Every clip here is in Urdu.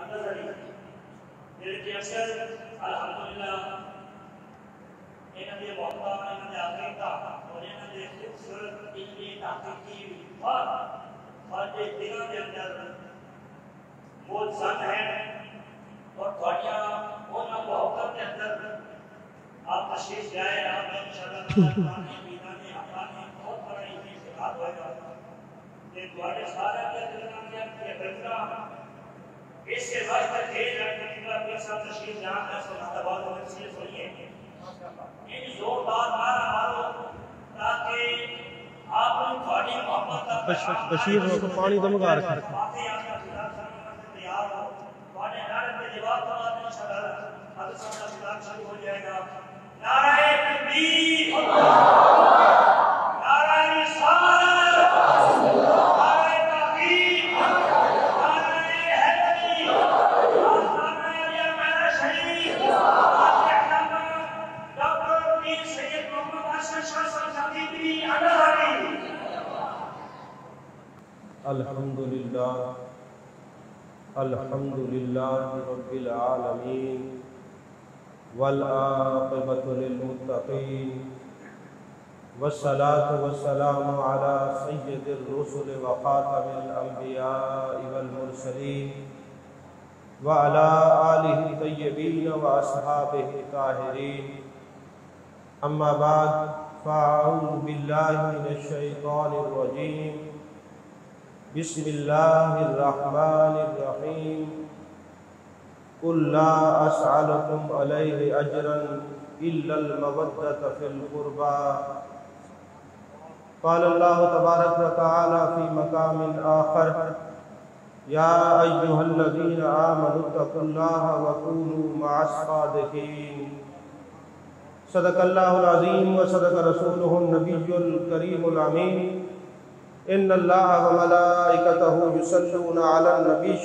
نظری دل کے اکثر الحمدللہ انہوں نے محبت انہوں نے عقیدہ اور انہوں نے خوبصورت علمی تحقیقی فرد دلوں کے اندر وہ زن ہے اور تھوڑیاں انہوں محبت کے اندر آپ تشریف جائے آپ نے انشاءاللہ قرآنی بیدانی حقانی بہت بڑا علمی خطاب ہوئے گا کہ تھوڑے سارے کے دلوں کے اندر بہترہ اس کے وقت تھے جانے کے بعد ایک ساتھ تشریف جہاں ہے سنات آباد و مرسیل سنیے ان زوردار مارا مارو تاکہ آپ ان تھوڑی محبت بشیر کو پانی دمگا رکھا باتیں آپ کا خلال سننے سے تیار ہو تھوڑے نعرے کے جواب تو آپ انشاءاللہ حضرت صلی اللہ خلال شروع ہو جائے گا نعرہ تکبیر نعرہ رسالت نعرہ تحقیق نعرہ حیدری نعرہ علی محمد شریف ڈاکٹر پیر سید محمد اشرف شاہ صاحب صدیقی اڈاری الحمدللہ رب العالمین والعاقبۃ للمتقین والصلاة والسلام علی سید الرسل وخاتم الانبیاء والمرسلین وعلی آلہ الطیبین واصحابہ الطاہرین اما بعد فاعوذ باللہ من الشیطان الرجیم بسم اللہ الرحمن الرحیم قل لا اسألكم علیہ اجرا الا المودۃ فی القربى قال اللہ تبارک وتعالی فی مقام آخر یا ایھا الذین آمنوا اتقوا اللہ وکونوا مع الصادقین صدق اللہ العظیم وصدق رسولہ النبی الکریم الامین ان اللہ وملائکتہ یصلون علی النبی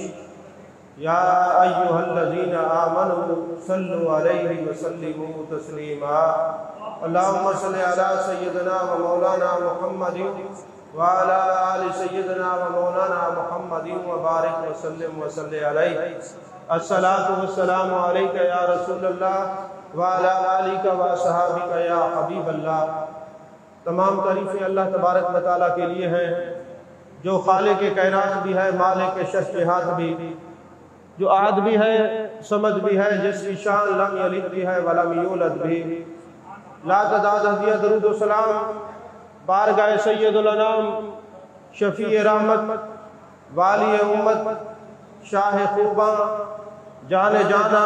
یا ایھا الذین آمنوا صلوا علیہ وسلموا تسلیما اللہم صلی علی سیدنا و مولانا محمد وعلی آل سیدنا و مولانا محمد وبارک وسلم وصلی علیہ الصلاة والسلام علیک یا رسول اللہ وعلی آلک و صحابک یا حبیب اللہ تمام تعریفیں اللہ تبارک و تعالیٰ کے لیے ہیں جو خالق کائنات بھی ہے مالک شہنشاہ بھی جو احد بھی ہے صمد بھی ہے جس کی شان لم یلد بھی ہے ولم یولد بھی لا تعداد ہدیہ درود و سلام بارگاہ سید الانام شفیع رحمت والی امت شاہ خوباں جان جانا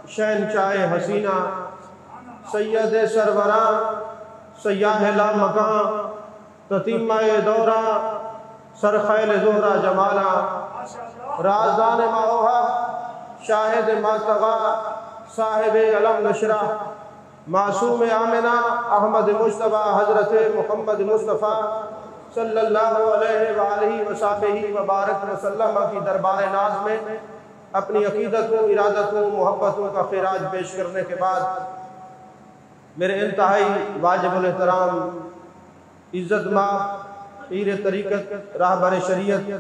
شہنشاہ حسینہ سید سروراں سیاہ لا مکان تتیمہ دورہ سرخیل زہرہ جمالہ رازدان ماوہا شاہد ماتغا صاحب علم نشرہ معصوم آمنہ احمد مصطفیٰ حضرت محمد مصطفیٰ صلی اللہ علیہ وآلہ وصحبہ وبارک وسلم کی دربار ناز میں اپنی عقیدتوں ارادتوں محبتوں کا خراج پیش کرنے کے بعد میرے انتہائی واجب الاحترام عزت ماں پیر طریقت راہبر شریعت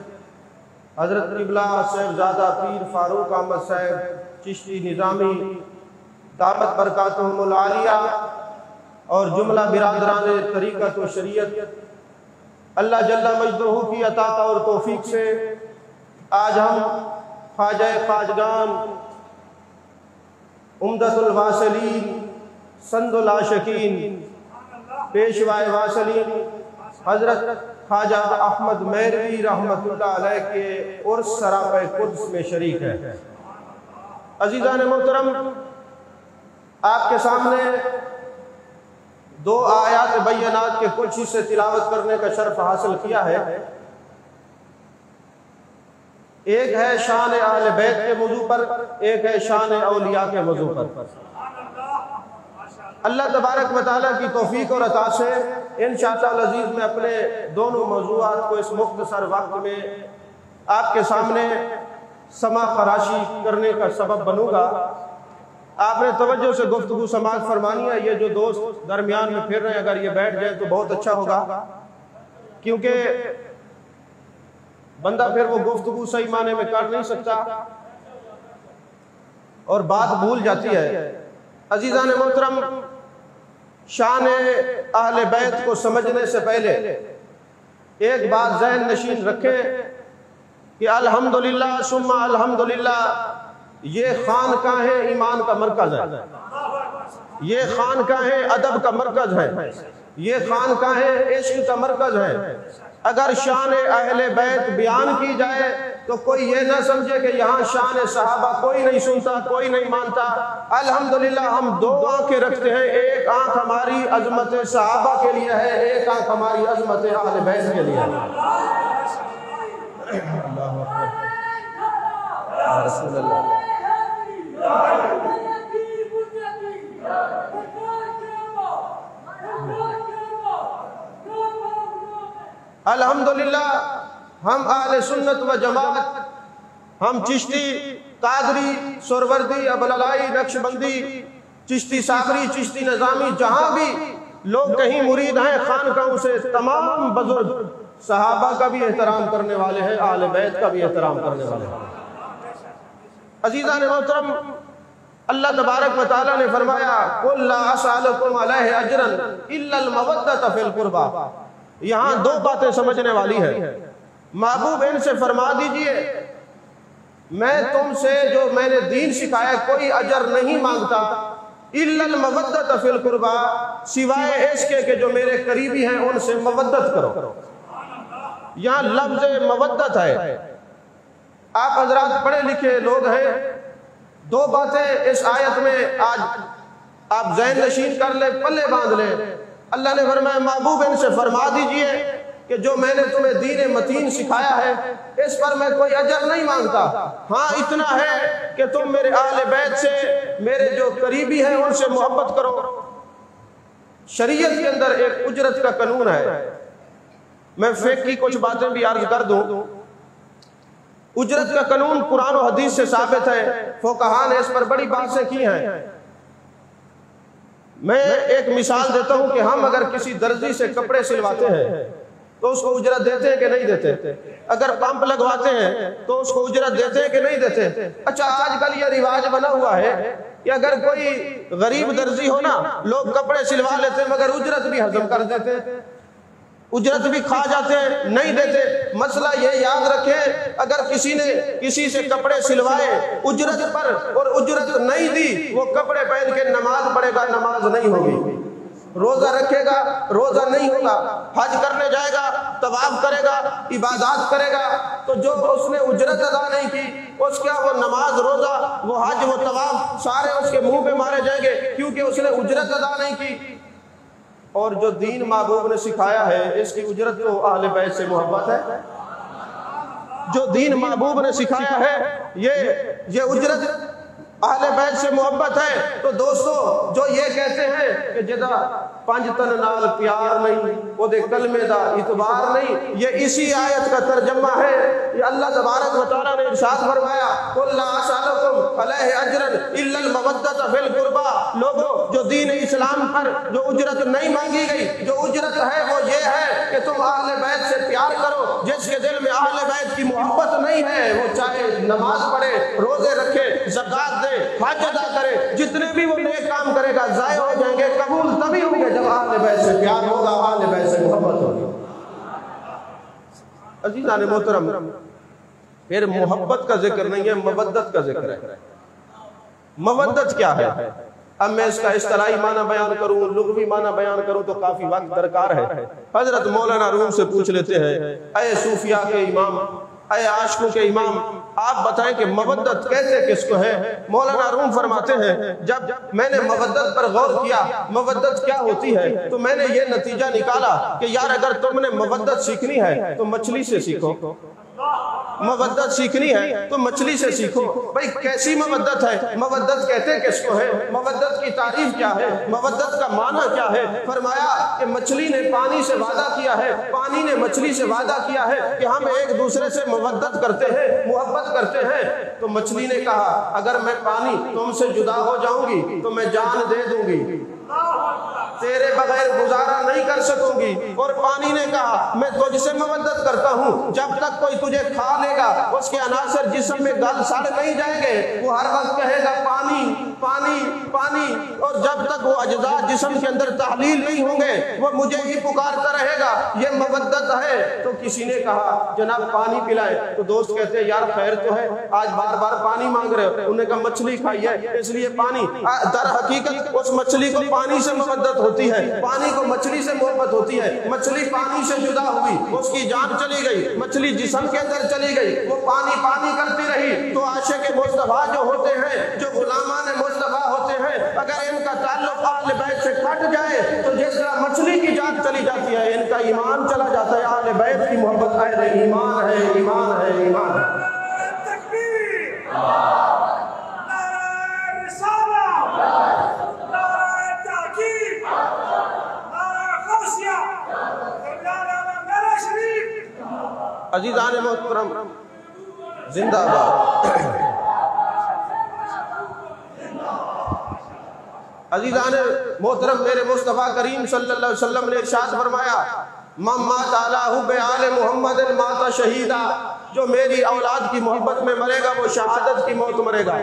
حضرت قبلہ صاحبزادہ پیر فاروق احمد صاحب چشتی نظامی دامت برکاتہم العالیہ اور جملہ برادران طریقت و شریعت اللہ جل مجدہ کی عطا اور توفیق سے آج ہم خواجہ خواجگان عمدۃ الواصلین سند العاشقین پیشوائے واصلین حضرت خواجہ احمد میروی رحمت اللہ علیہ کے عرس سراپہ قدس میں شریک ہے عزیزان محترم آپ کے سامنے دو آیات بینات کے کچھ حصے تلاوت کرنے کا شرف حاصل کیا ہے ایک ہے شان اہل بیت کے موضوع پر ایک ہے شان اولیاء کے موضوع پر اللہ تبارک و تعالیٰ کی توفیق اور عطا سے انشاءاللہ العزیز میں اپنے دونوں موضوعات کو اس مختصر وقت میں آپ کے سامنے سما خراشی کرنے کا سبب بنوں گا آپ نے توجہ سے گفتگو سماعت فرمانی ہے یہ جو دوست درمیان میں پھر رہے ہیں اگر یہ بیٹھ جائیں تو بہت اچھا ہوگا کیونکہ بندہ پھر وہ گفتگو صحیح معنی میں کر نہیں سکتا اور بات بھول جاتی ہے۔ عزیزان محترم، شان اہل بیت کو سمجھنے سے پہلے ایک بات ذہن نشین رکھیں کہ الحمدللہ ثم الحمدللہ یہ خانقاہیں ایمان کا مرکز ہے، یہ خانقاہیں ادب کا مرکز ہے، یہ خانقاہیں عشق کا مرکز ہے۔ اگر شان اہل بیت بیان کی جائے تو کوئی یہ نہ سمجھے کہ یہاں شان صحابہ کوئی نہیں سنتا، کوئی نہیں مانتا۔ الحمدللہ ہم دو آنکھیں رکھتے ہیں، ایک آنکھ ہماری عظمت صحابہ کے لیے ہے، ایک آنکھ ہماری عظمت اہل بیت کے لیے ہے۔ اللہ اکبر یا رسول اللہ۔ الحمدللہ ہم اہل سنت و جماعت، ہم چشتی، قادری، سہروردی، ابوالعلائی، نقشبندی، چشتی ساکری، چشتی نظامی، جہاں بھی لوگ کہیں مرید ہیں خانقاہوں سے، تمام بزرگ صحابہ کا بھی احترام کرنے والے ہیں، اہل بیت کا بھی احترام کرنے والے ہیں۔ عزیزان محترم، اللہ تبارک و تعالیٰ نے فرمایا قُلْ لَا أَسْأَلُكُمْ عَلَيْهِ أَجْرًا إِلَّا الْمَوَدَّةَ فِي الْقُرْبَى۔ یہاں دو باتیں سمجھنے والی ہیں۔ محبوب ان سے فرما دیجئے میں تم سے جو میں نے دین سکھایا کوئی اجر نہیں مانگتا، الا المودۃ فی القربى، سوائے اس کے کہ جو میرے قریبی ہیں ان سے مودت کرو۔ یہاں لفظ مودت ہے۔ آپ حضرات پڑھے لکھے لوگ ہیں، دو باتیں اس آیت میں آج آپ ذہن نشین کر لیں، پلے باندھ لیں۔ اللہ نے فرمایا محبوب ان سے فرما دیجئے کہ جو میں نے تمہیں دین متین سکھایا ہے اس پر میں کوئی اجر نہیں مانگتا، ہاں اتنا ہے کہ تم میرے اہل بیت سے، میرے جو قریبی ہیں ان سے محبت کرو۔ شریعت کے اندر ایک اجرت کا قانون ہے، میں فقہ کی کچھ باتیں بھی عرض کر دوں۔ اجرت کا قانون قرآن و حدیث سے ثابت ہے، فقہاء نے اس پر بڑی باتیں کی ہیں۔ میں ایک مثال دیتا ہوں کہ ہم اگر کسی درزی سے کپڑے سلواتے ہیں تو اس کو اجرت دیتے ہیں کہ نہیں دیتے؟ اگر پمپ لگواتے ہیں تو اس کو اجرت دیتے ہیں کہ نہیں دیتے؟ اچھا آج کل یہ رواج بنا ہوا ہے کہ اگر کوئی غریب درزی ہو نا، لوگ کپڑے سلوا لیتے ہیں مگر اجرت بھی ہضم کر دیتے ہیں، اجرت بھی کھا جاتے ہیں، نہیں دیتے۔ مسئلہ یہ یاد رکھیں، اگر کسی نے کسی سے کپڑے سلوائے اجرت پر اور اجرت نہیں دی، وہ کپڑے پہن کے نماز پڑھے گا، نماز نہیں ہوگی، روزہ رکھے گا، روزہ نہیں ہوگا، حج کرنے جائے گا، طواف کرے گا، عبادات کرے گا، تو جو اس نے اجرت ادا نہیں کی اس کا وہ نماز، روزہ، وہ حج، وہ طواف سارے اس کے منہ پہ مارے جائیں گے، کیونکہ اس نے اجرت ادا نہیں کی۔ اور جو دین محبوب نے سکھایا ہے اس کی اجرت تو اہل بیت سے محبت ہے۔ جو دین محبوب نے سکھایا ہے یہ اجرت اہل بیت سے محبت ہے۔ تو دوستو جو یہ کہتے ہیں کہ جدا پنج تن نال پیار نہیں، وہ دے کلمے دا اعتبار نہیں، یہ اسی آیت کا ترجمہ ہے۔ یہ اللہ تبارک و تعالیٰ نے ارشاد فرمایا قُلْ لَا أَسْأَلُكُمْ عَلَيْهِ أَجْرًا إِلَّا الْمَوَدَّةَ فِي الْقُرْبَى۔ لوگوں جو دین اسلام پر جو اجرت نہیں مانگی گئی، جو اجرت ہے وہ یہ ہے کہ تم اہل بیت سے پیار کرو۔ جس کے دل میں اہل بیت کی محبت نہیں ہے وہ چاہے نماز پڑھے، روزے رکھے، زکوٰۃ دے، حج ادا کرے، جتنے بھی وہ نیک کام کرے گا ضائع ہو جائیں گے، قبول تبھی ہوں گے جب اہل بیت سے پیار ہوگا، اہل بیت سے محبت ہوگی۔ عزیزان محترم، پھر محبت کا ذکر نہیں ہے، مودت کا ذکر ہے۔ مودت کیا ہے؟ اب میں اس کا اصطلاحی معنی بیان کروں، لغوی معنی بیان کروں تو کافی وقت درکار ہے۔ حضرت مولانا روم سے پوچھ لیتے ہیں، اے صوفیاء کے امام، اے عاشقوں کے امام، آپ بتائیں کہ مودت کہتے کس کو ہے؟ مولانا روم فرماتے ہیں جب میں نے مودت پر غور کیا، مودت کیا ہوتی ہے، تو میں نے یہ نتیجہ نکالا کہ یار اگر تم نے مودت سیکھنی ہے تو مچھلی سے سیکھو، مودت سیکھنی ہے تو مچھلی سے سیکھو۔ بھئی کیسی مودت ہے؟ مودت کہتے کس کو ہے؟ مودت کی تعریف کیا ہے؟ مودت کا معنی کیا ہے؟ فرمایا کہ مچھلی نے پانی سے وعدہ کیا ہے، پانی نے مچھلی سے وعدہ کیا ہے کہ ہم ایک دوسرے سے مودت کرتے ہیں، محبت کرتے ہیں۔ تو مچھلی نے کہا اگر میں پانی تم سے جدا ہو جاؤں گی تو میں جان دے دوں گی، تیرے بغیر گزارا نہیں کر سکوں گی۔ اور پانی نے کہا میں تجھ سے مودت کرتا ہوں، جب تک کوئی تجھے کھا لے گا اس کے عناصر جسم میں گل سڑ نہیں جائیں گے، وہ ہر وقت کہے گا پانی پانی پانی، اور جب تک وہ اجزاء جسم کے اندر تحلیل نہیں ہوں گے وہ مجھے ہی پکارتا رہے گا، یہ مودت ہے۔ تو کسی نے کہا جناب پانی پلائے، تو دوست کہتے ہیں یار خیر تو ہے، آج بار بار پانی مانگ رہے ہو۔ انہوں نے کہا مچھلی کھائی ہے اس لیے پانی۔ در حقیقت اس مچھلی کو پانی سے مودت ہوتی ہے، پانی کو مچھلی سے محبت ہوتی ہے۔ مچھلی پانی سے جدا ہوئی، اس کی جان چلی گئی، مچھلی جسم کے اندر چلی گئی، وہ پانی پانی کرتی رہی۔ تو عاشق مصطفیٰ جو ہوتے ہیں، جو غلامان مصطفیٰ ہوتے ہیں، اگر ان کا تعلق اہل بیت سے کٹ جائے تو جس طرح مچھلی کی جان چلی جاتی ہے ان کا ایمان چلا جاتا ہے۔ اہل بیت کی محبت اہل ایمان ہے، ایمان ہے، ایمان ہے۔ عزیزان محترم زندہ باد۔ عزیزان محترم میرے مصطفیٰ کریم صلی اللہ علیہ وسلم نے ارشاد فرمایا من مات علی حب آل محمد مات شہیدا، جو میری اولاد کی محبت میں مرے گا وہ شہادت کی موت مرے گا۔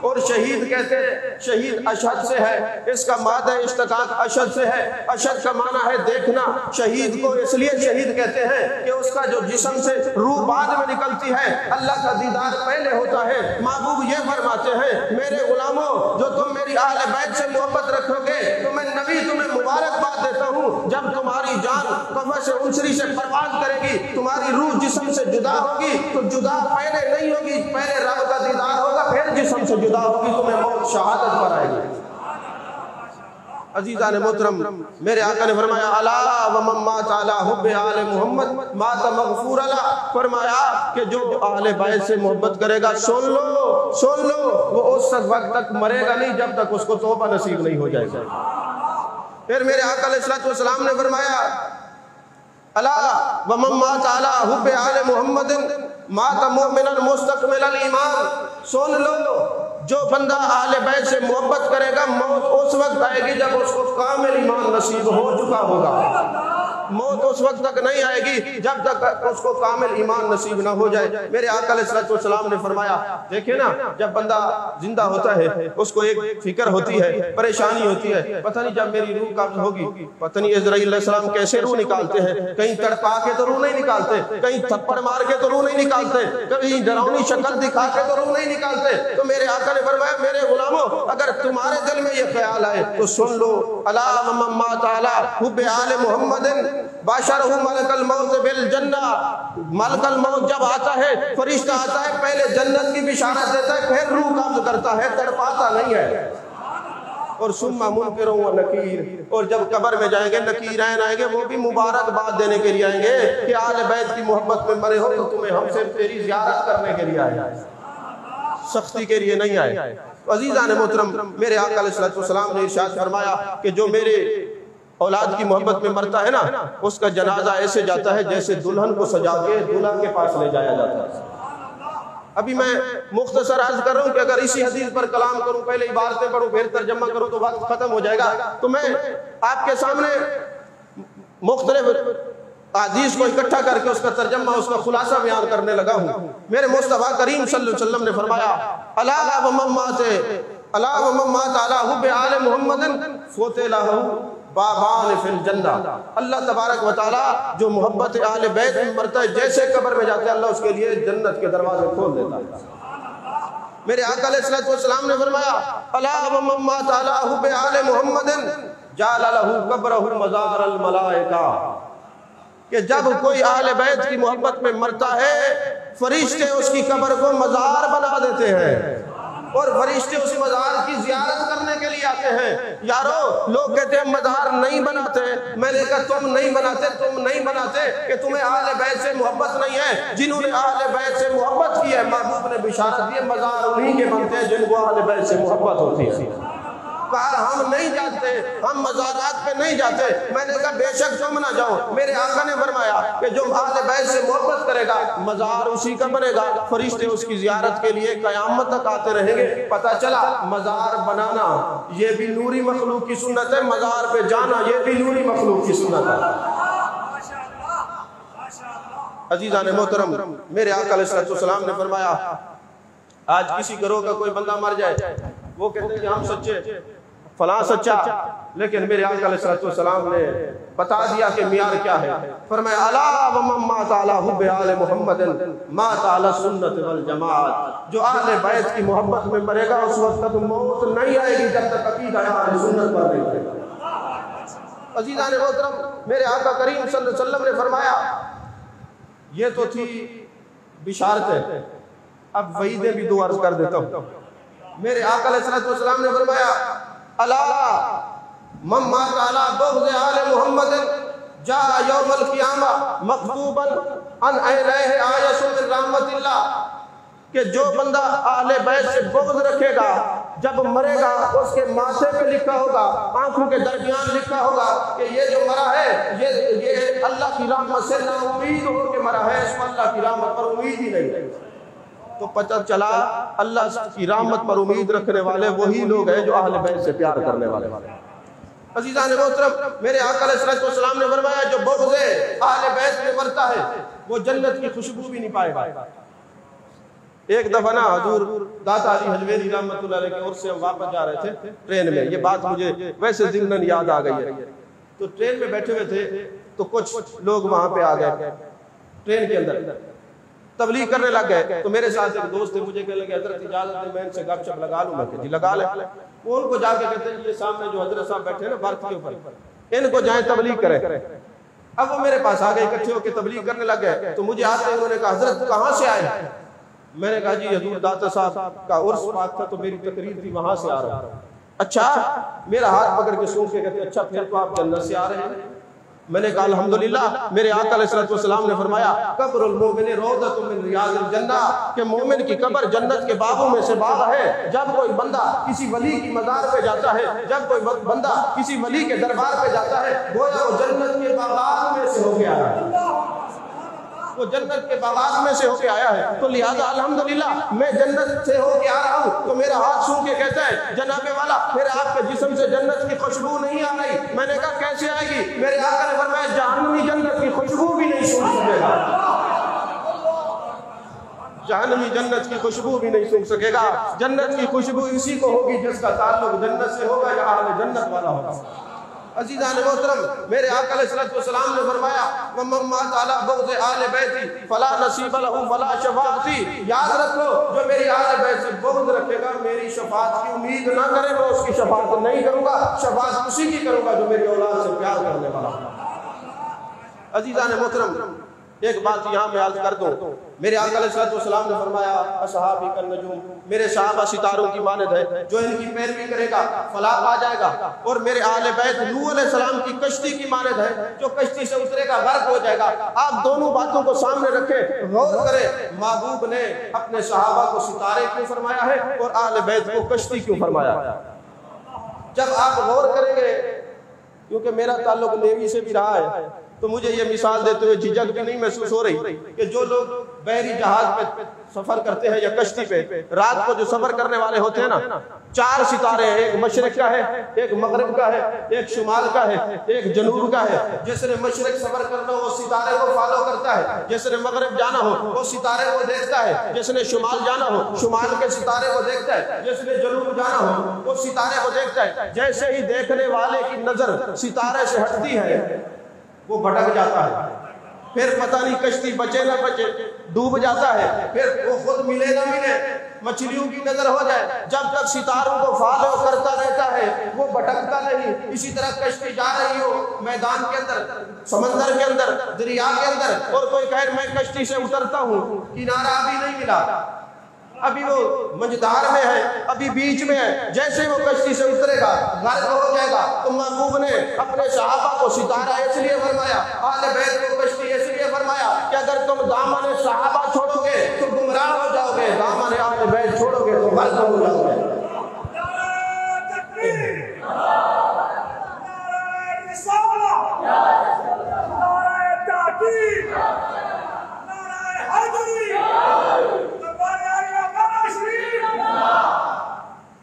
اور شہید کہتے ہیں شہید اشد سے ہے، اس کا مادہ اشتقاق اشد سے ہے، اشد کا معنی ہے دیکھنا۔ شہید کو اس لیے شہید کہتے ہیں کہ اس کا جو جسم سے روح بعد میں نکلتی ہے، اللہ کا دیدار پہلے ہوتا ہے۔ محبوب یہ فرماتے ہیں میرے غلاموں جو تم میری اہل بیت سے محبت رکھو گے تو میں نبی تمہیں مبارکباد دیتا ہوں، جب تمہاری جان قفس عنصری سے پرواز کرے گی، تمہاری روح جسم سے جدا ہوگی تو جدا پہلے نہیں ہوگی، پہلے رب کا دیدار ہوگا پھر جسم سے جدا ہوگی، تمہیں موت شہادت پر آئے گی۔ عزیزان محترم میرے آقا نے فرمایا الا ومن مات علی حب آل محمد مات مغفور له، فرمایا کہ جو اہل بیت سے محبت کرے گا سن لو وہ اس وقت تک مرے گا نہیں جب تک اس کو توبہ نصیب نہیں ہو جائے گا۔ پھر میرے آقا علیہ الصلوۃ والسلام نے فرمایا الا ومن مات علی حب آل محمد مات مؤمنا مستکمل الایمان، سن لو جو بندہ اہل بیت سے محبت کرے گا موت اس وقت آئے گی جب اس کو کامل ایمان نصیب ہو چکا ہوگا۔ موت اس وقت تک نہیں آئے گی جب تک اس کو کامل ایمان نصیب نہ ہو جائے۔ میرے آقا علیہ الصلوۃ والسلام نے فرمایا دیکھیں نا جب بندہ زندہ ہوتا ہے اس کو ایک فکر ہوتی ہے، پریشانی ہوتی ہے، پتہ نہیں جب میری روح قبض ہوگی پتہ نہیں عزرائیل علیہ السلام کیسے روح نکالتے ہیں، کہیں تڑپا کے تو روح نہیں نکالتے، کہیں تھپڑ مار کے تو روح نہیں نکالتے، کہیں ڈراؤنی شکل دکھا کے تو روح نہیں نکالتے۔ تو میرے آقا نے فرمایا میرے غلاموں اگر تمہارے دل میں یہ خیال آئے تو سن لو الا ومن مات علی حب آل محمد باشرہ ملک الموت بالجنہ، ملک الموت جب آتا ہے فرشتہ آتا ہے پہلے جنت کی بشارت دیتا ہے پھر روح قبض کرتا ہے، تڑپاتا نہیں ہے۔ اور ثم منکر و نکیر، اور جب قبر میں جائیں گے نکیرین آئیں گے وہ بھی مبارکباد دینے کے لیے آئیں گے کہ اہل بیت کی محبت میں مرے ہو تو تمہیں ہم سے تیری زیارت کرنے کے لیے آئے، سختی کے لیے نہیں آئے۔ عزیزان محترم میرے آقا علیہ الصلوۃ والسلام نے ارشاد فرمایا کہ جو میرے اولاد کی محبت میں مرتا ہے نا اس کا جنازہ ایسے جاتا ہے جیسے دلہن کو سجا کے دلہا کے پاس لے جایا جاتا ہے۔ ابھی میں مختصر عرض کر رہا ہوں کہ اگر اسی حدیث پر کلام کروں پہلے عبارتیں پڑھوں پھر ترجمہ کروں تو وقت ختم ہو جائے گا، تو میں آپ کے سامنے مختلف حدیث کو اکٹھا کر کے اس کا ترجمہ اس کا خلاصہ بیان کرنے لگا ہوں۔ میرے مصطفیٰ کریم صلی اللہ علیہ وسلم نے فرمایا الا ومن مات علی حب آل محمد فتح لہ بابان فی الجنہ، اللہ تبارک و تعالی جو محبت اہل بیت میں مرتا ہے جیسے قبر میں جاتے ہیں اللہ اس کے لیے جنت کے دروازے کھول دیتا ہے۔ میرے آقا علیہ الصلوۃ والسلام نے فرمایا الا ومن مات علی حب آل محمد جعل لہ قبرہ مزار الملائکہ، کہ جب کوئی اہل بیت کی محبت میں مرتا ہے فرشتے اس کی قبر کو مزار بنا دیتے ہیں اور فرشتے اس مزار کی زیارت کرنے کے لیے آتے ہیں۔ یارو لوگ کہتے ہیں مزار نہیں بناتے، میں نے کہا تم نہیں بناتے کہ تمہیں اہل بیت سے محبت نہیں ہے، جنہوں نے اہل بیت سے محبت کی ہے محبوب نے بشارت دی ہے مزار انہی کے بنتے ہیں جن کو اہل بیت سے محبت ہوتی ہے۔ کہا ہم نہیں جاتے، ہم مزارات پہ نہیں جاتے۔ میں نے کہا بے شک تم نہ جاؤ۔ میرے آقا نے فرمایا کہ جو اہل بیت سے محبت کرے گا مزار اسی کا بنے گا، فرشتے اس کی زیارت کے لیے قیامت تک آتے رہیں گے۔ پتہ چلا مزار بنانا یہ بھی نوری مخلوق کی سنت ہے، مزار پہ جانا یہ بھی نوری مخلوق کی سنت ہے۔ عزیزان محترم، میرے آقا علیہ السلام نے فرمایا آج کسی گروہ کا کوئی بندہ مر جائے، وہ کہتے ہیں کہ ہم سچے، فلاں سچا، لیکن میرے آقا علیہ السلام نے بتا دیا کہ معیار کیا ہے۔ فرمایا الا ومن مات علی حب آل محمد مات علی سنت والجماعت، جو اہل بیت کی محبت میں مرے گا اس وقت تک موت نہیں آئے گی جب تک عقیدہ اہل سنت پر نہیں رہے گا۔ عزیزان محترم، میرے آقا کریم صلی اللہ علیہ وسلم نے فرمایا یہ تو تھی بشارت ہے، اب وعیدیں بھی دو عرض کر دیتا ہوں۔ میرے آقا علیہ السلام نے فرمایا الا من مات علی بغض آل محمد جاء یوم القیامہ مکتوبا ان عینیہ آیۃ من رحمت اللہ، کہ جو بندہ اہل بیت سے بغض رکھے گا جب مرے گا اس کے ماتھے پہ لکھا ہوگا، آنکھوں کے درمیان لکھا ہوگا کہ یہ جو مرا ہے یہ اللہ کی رحمت سے نا امید ہو کے مرا ہے، اس کو اللہ کی رحمت پر امید ہی نہیں ہے۔ تو پتہ چلا اللہ کی رحمت پر امید رکھنے والے وہی لوگ ہیں جو اہل بیت سے پیار کرنے والے۔ عزیزان محترم، میرے آقا علیہ السلام نے فرمایا جو بغض اہل بیت میں مرتا ہے وہ جنت کی خوشبو بھی نہیں پائے گا۔ ایک دفعہ نا حضور داتا علی حجویری رحمۃ اللہ علیہ کے عرس سے ہم واپس جا رہے تھے ٹرین میں، یہ بات مجھے ویسے ضمناً یاد آ گئی ہے۔ تو ٹرین میں بیٹھے ہوئے تھے تو کچھ لوگ وہاں پہ آ گئے ٹرین کے اندر، تبلیغ کرنے لگ گئے۔ تو میرے ساتھ ایک دوست تھے، مجھے کہنے لگے حضرت اجازت ہے میں ان سے گپ شپ لگا لوں؟ میں کہ جی لگا لیں۔ وہ ان کو جا کے کہتے ہیں یہ سامنے جو حضرت صاحب بیٹھے ہیں نا برتھ کے اوپر، ان کو جائیں تبلیغ کریں۔ اب وہ میرے پاس آ گئے، اکٹھے ہو کے تبلیغ کرنے لگ گئے۔ تو مجھے آتے انہوں نے کہا حضرت کہاں سے آئے؟ میں نے کہا جی حضور داتا صاحب کا عرس پاک تھا تو میری تقریر تھی وہاں سے آ رہا ہوں۔ اچھا، میرا ہاتھ پکڑ کے سونچ کے کہتے اچھا پھر تو آپ جنت سے آ رہے ہیں؟ میں نے کہا الحمدللہ۔ میرے آقا علیہ السلام نے فرمایا قبر المومن روضۃ من ریاض الجنہ، کہ مومن کی قبر جنت کے باغوں میں سے باغ ہے۔ جب کوئی بندہ کسی ولی کی مزار پہ جاتا ہے، جب کوئی بندہ کسی ولی کے دربار پہ جاتا ہے گویا وہ جنت کے باغات میں سے ہو کے آیا ہے، وہ جنت کے باغات میں سے ہو کے آیا ہے۔ تو لہذا الحمدللہ میں جنت سے ہو کے آ رہا ہوں۔ تو میرا ہاتھ سون کے کہتا ہے جناب والا پھر آپ کے جسم سے جنت کی خوشبو نہیں آ رہی۔ میں نے کہا کیسے آئے گی؟ میرے آقا نے فرمایا جہنمی جنت کی خوشبو بھی نہیں سونگ سکے گا، جہنمی جنت کی خوشبو بھی نہیں سونگ سکے گا۔ جنت کی خوشبو اسی کو ہوگی جس کا تعلق جنت سے ہوگا یا اہل جنت والا ہوگا۔ عزیزان محترم، میرے آقا علیہ السلام نے فرمایا وَمَن مَّاتَ عَلَىٰ بُغْضِ أَهْلِ بَيْتِي فَلَا نَصِيبَ لَهُ وَلَا شَفَاعَتِي، یاد رکھو جو میری اہل بیت سے بغض رکھے گا میری شفاعت کی امید نہ کرے گا، اس کی شفاعت نہیں کروں گا، شفاعت اسی کی کروں گا جو میری اولاد سے پیار کرنے والا ہوگا۔ عزیزان محترم، ایک بات یہاں میں عرض کر دوں، میرے آقا علیہ السلام نے فرمایا اصحابی کالنجوم، میرے صحابہ ستاروں کی مانند ہے، جو ان کی پیروی کرے گا فلاح پا جائے گا۔ اور میرے اہل بیت نوح علیہ السلام کی کشتی کی مانند ہے، جو کشتی سے اترے گا غرق ہو جائے گا۔ آپ دونوں باتوں کو سامنے رکھیں، غور کریں محبوب نے اپنے صحابہ کو ستارے کیوں فرمایا ہے اور اہل بیت کو کشتی کیوں فرمایا ہے؟ جب آپ غور کریں گے، کیونکہ میرا تعلق نیوی سے بھی رہا ہے تو مجھے یہ مثال دیتے ہوئے جھجک بھی نہیں محسوس ہو رہی کہ جو لوگ بحری جہاز پہ سفر کرتے ہیں یا کشتی پہ، رات کو جو سفر کرنے والے ہوتے ہیں نا، 4 ستارے ہیں، ایک مشرق کا ہے، ایک مغرب کا ہے، ایک شمال کا ہے، ایک جنوب کا ہے۔ جس نے مشرق سفر کرنا ہو وہ ستارے کو فالو کرتا ہے، جس نے مغرب جانا ہو وہ ستارے کو دیکھتا ہے، جس نے شمال جانا ہو شمال کے ستارے کو دیکھتا ہے، جس نے جنوب جانا ہو وہ ستارے کو دیکھتا ہے۔ جیسے ہی دیکھنے والے کی نظر ستارے سے ہٹتی ہے وہ بھٹک جاتا ہے، پھر پتہ نہیں کشتی بچے نہ بچے، ڈوب جاتا ہے، پھر وہ خود ملے نہ ملے، مچھلیوں کی نظر ہو جائے، جب تک ستاروں کو فالو کرتا رہتا ہے وہ بھٹکتا نہیں۔ اسی طرح کشتی جا رہی ہو میدان کے اندر، سمندر کے اندر، دریا کے اندر، اور کوئی کہے میں کشتی سے اترتا ہوں، کنارہ ابھی نہیں ملا، ابھی وہ منجدار میں ہے، ابھی بیچ میں ہے، جیسے وہ کشتی سے اترے گا غرق ہو جائے گا۔ تو محبوب نے اپنے صحابہ کو ستارہ اس لیے فرمایا، اہل بیت کو کشتی اس لیے فرمایا کہ اگر تم دامن صحابہ چھوڑو گے تو گمراہ ہو جاؤ گے، دامن اہل بیت چھوڑو گے تو غرق ہو جاؤ گے۔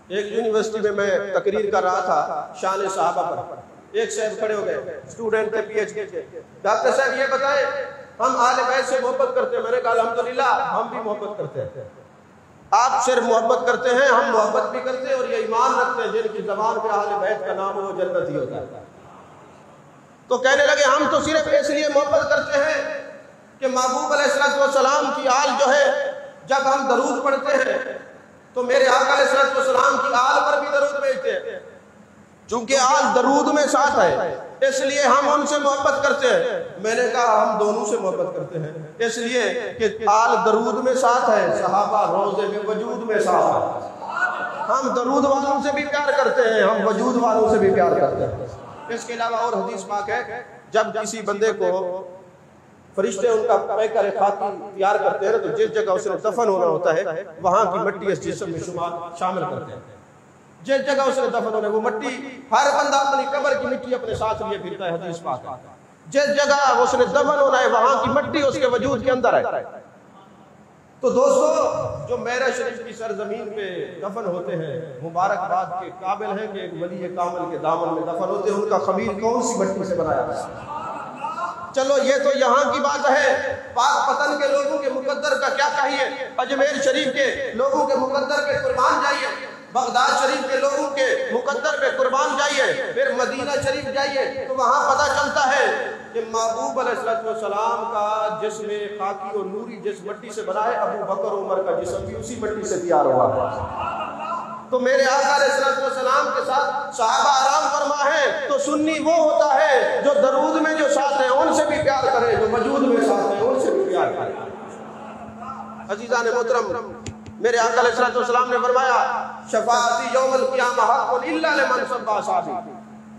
ایک یونیورسٹی میں تقریر کر رہا تھا شان صحابہ پر. ایک صاحب کھڑے ہو گئے، اسٹوڈنٹ تھے پی ایچ ڈی کے. ڈاکٹر صاحب یہ بتائیں ہم اہل بیت سے محبت کرتے ہیں. میں نے کہا الحمدللہ ہم بھی محبت کرتے ہیں. آپ صرف محبت کرتے ہیں، ہم محبت بھی کرتے ہیں اور یہ ایمان رکھتے ہیں جن کی زبان پہ اہل بیت کا نام ہو وہ جنتی ہوتا ہے. تو کہنے لگے ہم تو صرف اس لیے محبت کرتے ہیں کہ محبوب علیہ السلام کی آل جو ہے جب ہم درود پڑھتے ہیں تو میرے آقا علیہ السلام کی آل پر بھی درود بھیجتے ہیں. چونکہ آل درود میں ساتھ ہے اس لیے ہم ان سے محبت کرتے ہیں. میں نے کہا ہم دونوں سے محبت کرتے ہیں اس لیے کہ آل درود میں ساتھ ہے، صحابہ روضے میں وجود میں ساتھ ہے. ہم درود والوں سے بھی پیار کرتے ہیں، ہم وجود والوں سے بھی پیار کرتے ہیں. اس کے علاوہ اور حدیث پاک ہے جب کسی بندے کو فرشتے ان کا پیکر خاکی تیار کرتے ہیں تو جس جگہ اس نے دفن ہونا ہوتا ہے وہاں کی مٹی اس جسم میں شامل کرتے ہیں. جس جگہ اس نے دفن ہونا ہے وہ مٹی، ہر بندہ اپنی قبر کی مٹی اپنے ساتھ لیے پھرتا ہے. حدیث پاک ہے جس جگہ اس نے دفن ہونا ہے وہاں کی مٹی اس کے وجود کے اندر ہے. تو دوستو جو میرا شریف کی سرزمین پہ دفن ہوتے ہیں مبارکباد کے قابل ہیں کہ ایک ولی کامل کے دامن میں دفن ہوتے ہیں. ان کا خمیر کون سی مٹی سے بنایا ہے؟ چلو یہ تو یہاں کی بات ہے. پاک پتن کے لوگوں کے مقدر کا کیا کہیے، اجمیر شریف کے لوگوں کے مقدر پہ قربان جائیے، بغداد شریف کے لوگوں کے مقدر پہ قربان جائیے، پھر مدینہ شریف جائیے تو وہاں پتہ چلتا ہے کہ محبوب علیہ السلام کا جسم خاکی اور نوری جس مٹی سے بنا ہے ابو بکر عمر کا جسم بھی اسی مٹی سے تیار ہوا ہے. تو میرے آقا علیہ السلام کے ساتھ صحابہ آرام فرما ہے. تو سنی وہ ہوتا ہے جو درود میں جو ساتھ ہیں ان سے بھی پیار کرے، جو وجود میں ساتھ ہیں ان سے بھی پیار کرے. عزیزان محترم، میرے آقا علیہ السلام نے فرمایا شفاعتی یوم القیامہ حق الا لمن صبا اصحابی.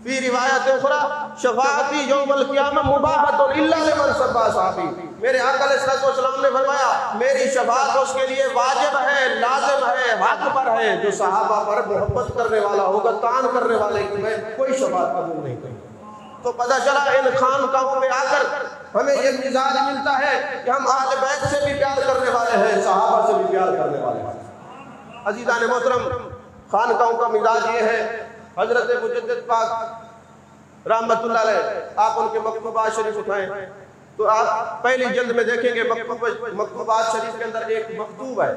فی روایت اخری شفاعتی یوم القیامہ مباحۃ الا لمن صبا اصحابی. میرے آقا علیہ السلام نے فرمایا میری شفاعت اس کے لیے واجب ہے، لازم ہے، حق پر ہے جو صحابہ پر محبت کرنے والا ہوگا. تان کرنے والے کی میں کوئی شفاعت قبول نہیں کروں. تو پتہ چلا ان خانقاہوں میں آ کر ہمیں یہ مزاج ملتا ہے کہ ہم اہل بیت سے بھی پیار کرنے والے ہیں، صحابہ سے بھی پیار کرنے والے ہیں. عزیزان محترم، خانقاہوں کا مزاج یہ ہے. حضرت مجدد پاک رحمت اللہ علیہ آپ ان کے مکتوبات شریف اٹھائیں تو آپ پہلی جلد میں دیکھیں گے مکتوبات شریف کے اندر ایک مکتوب ہے.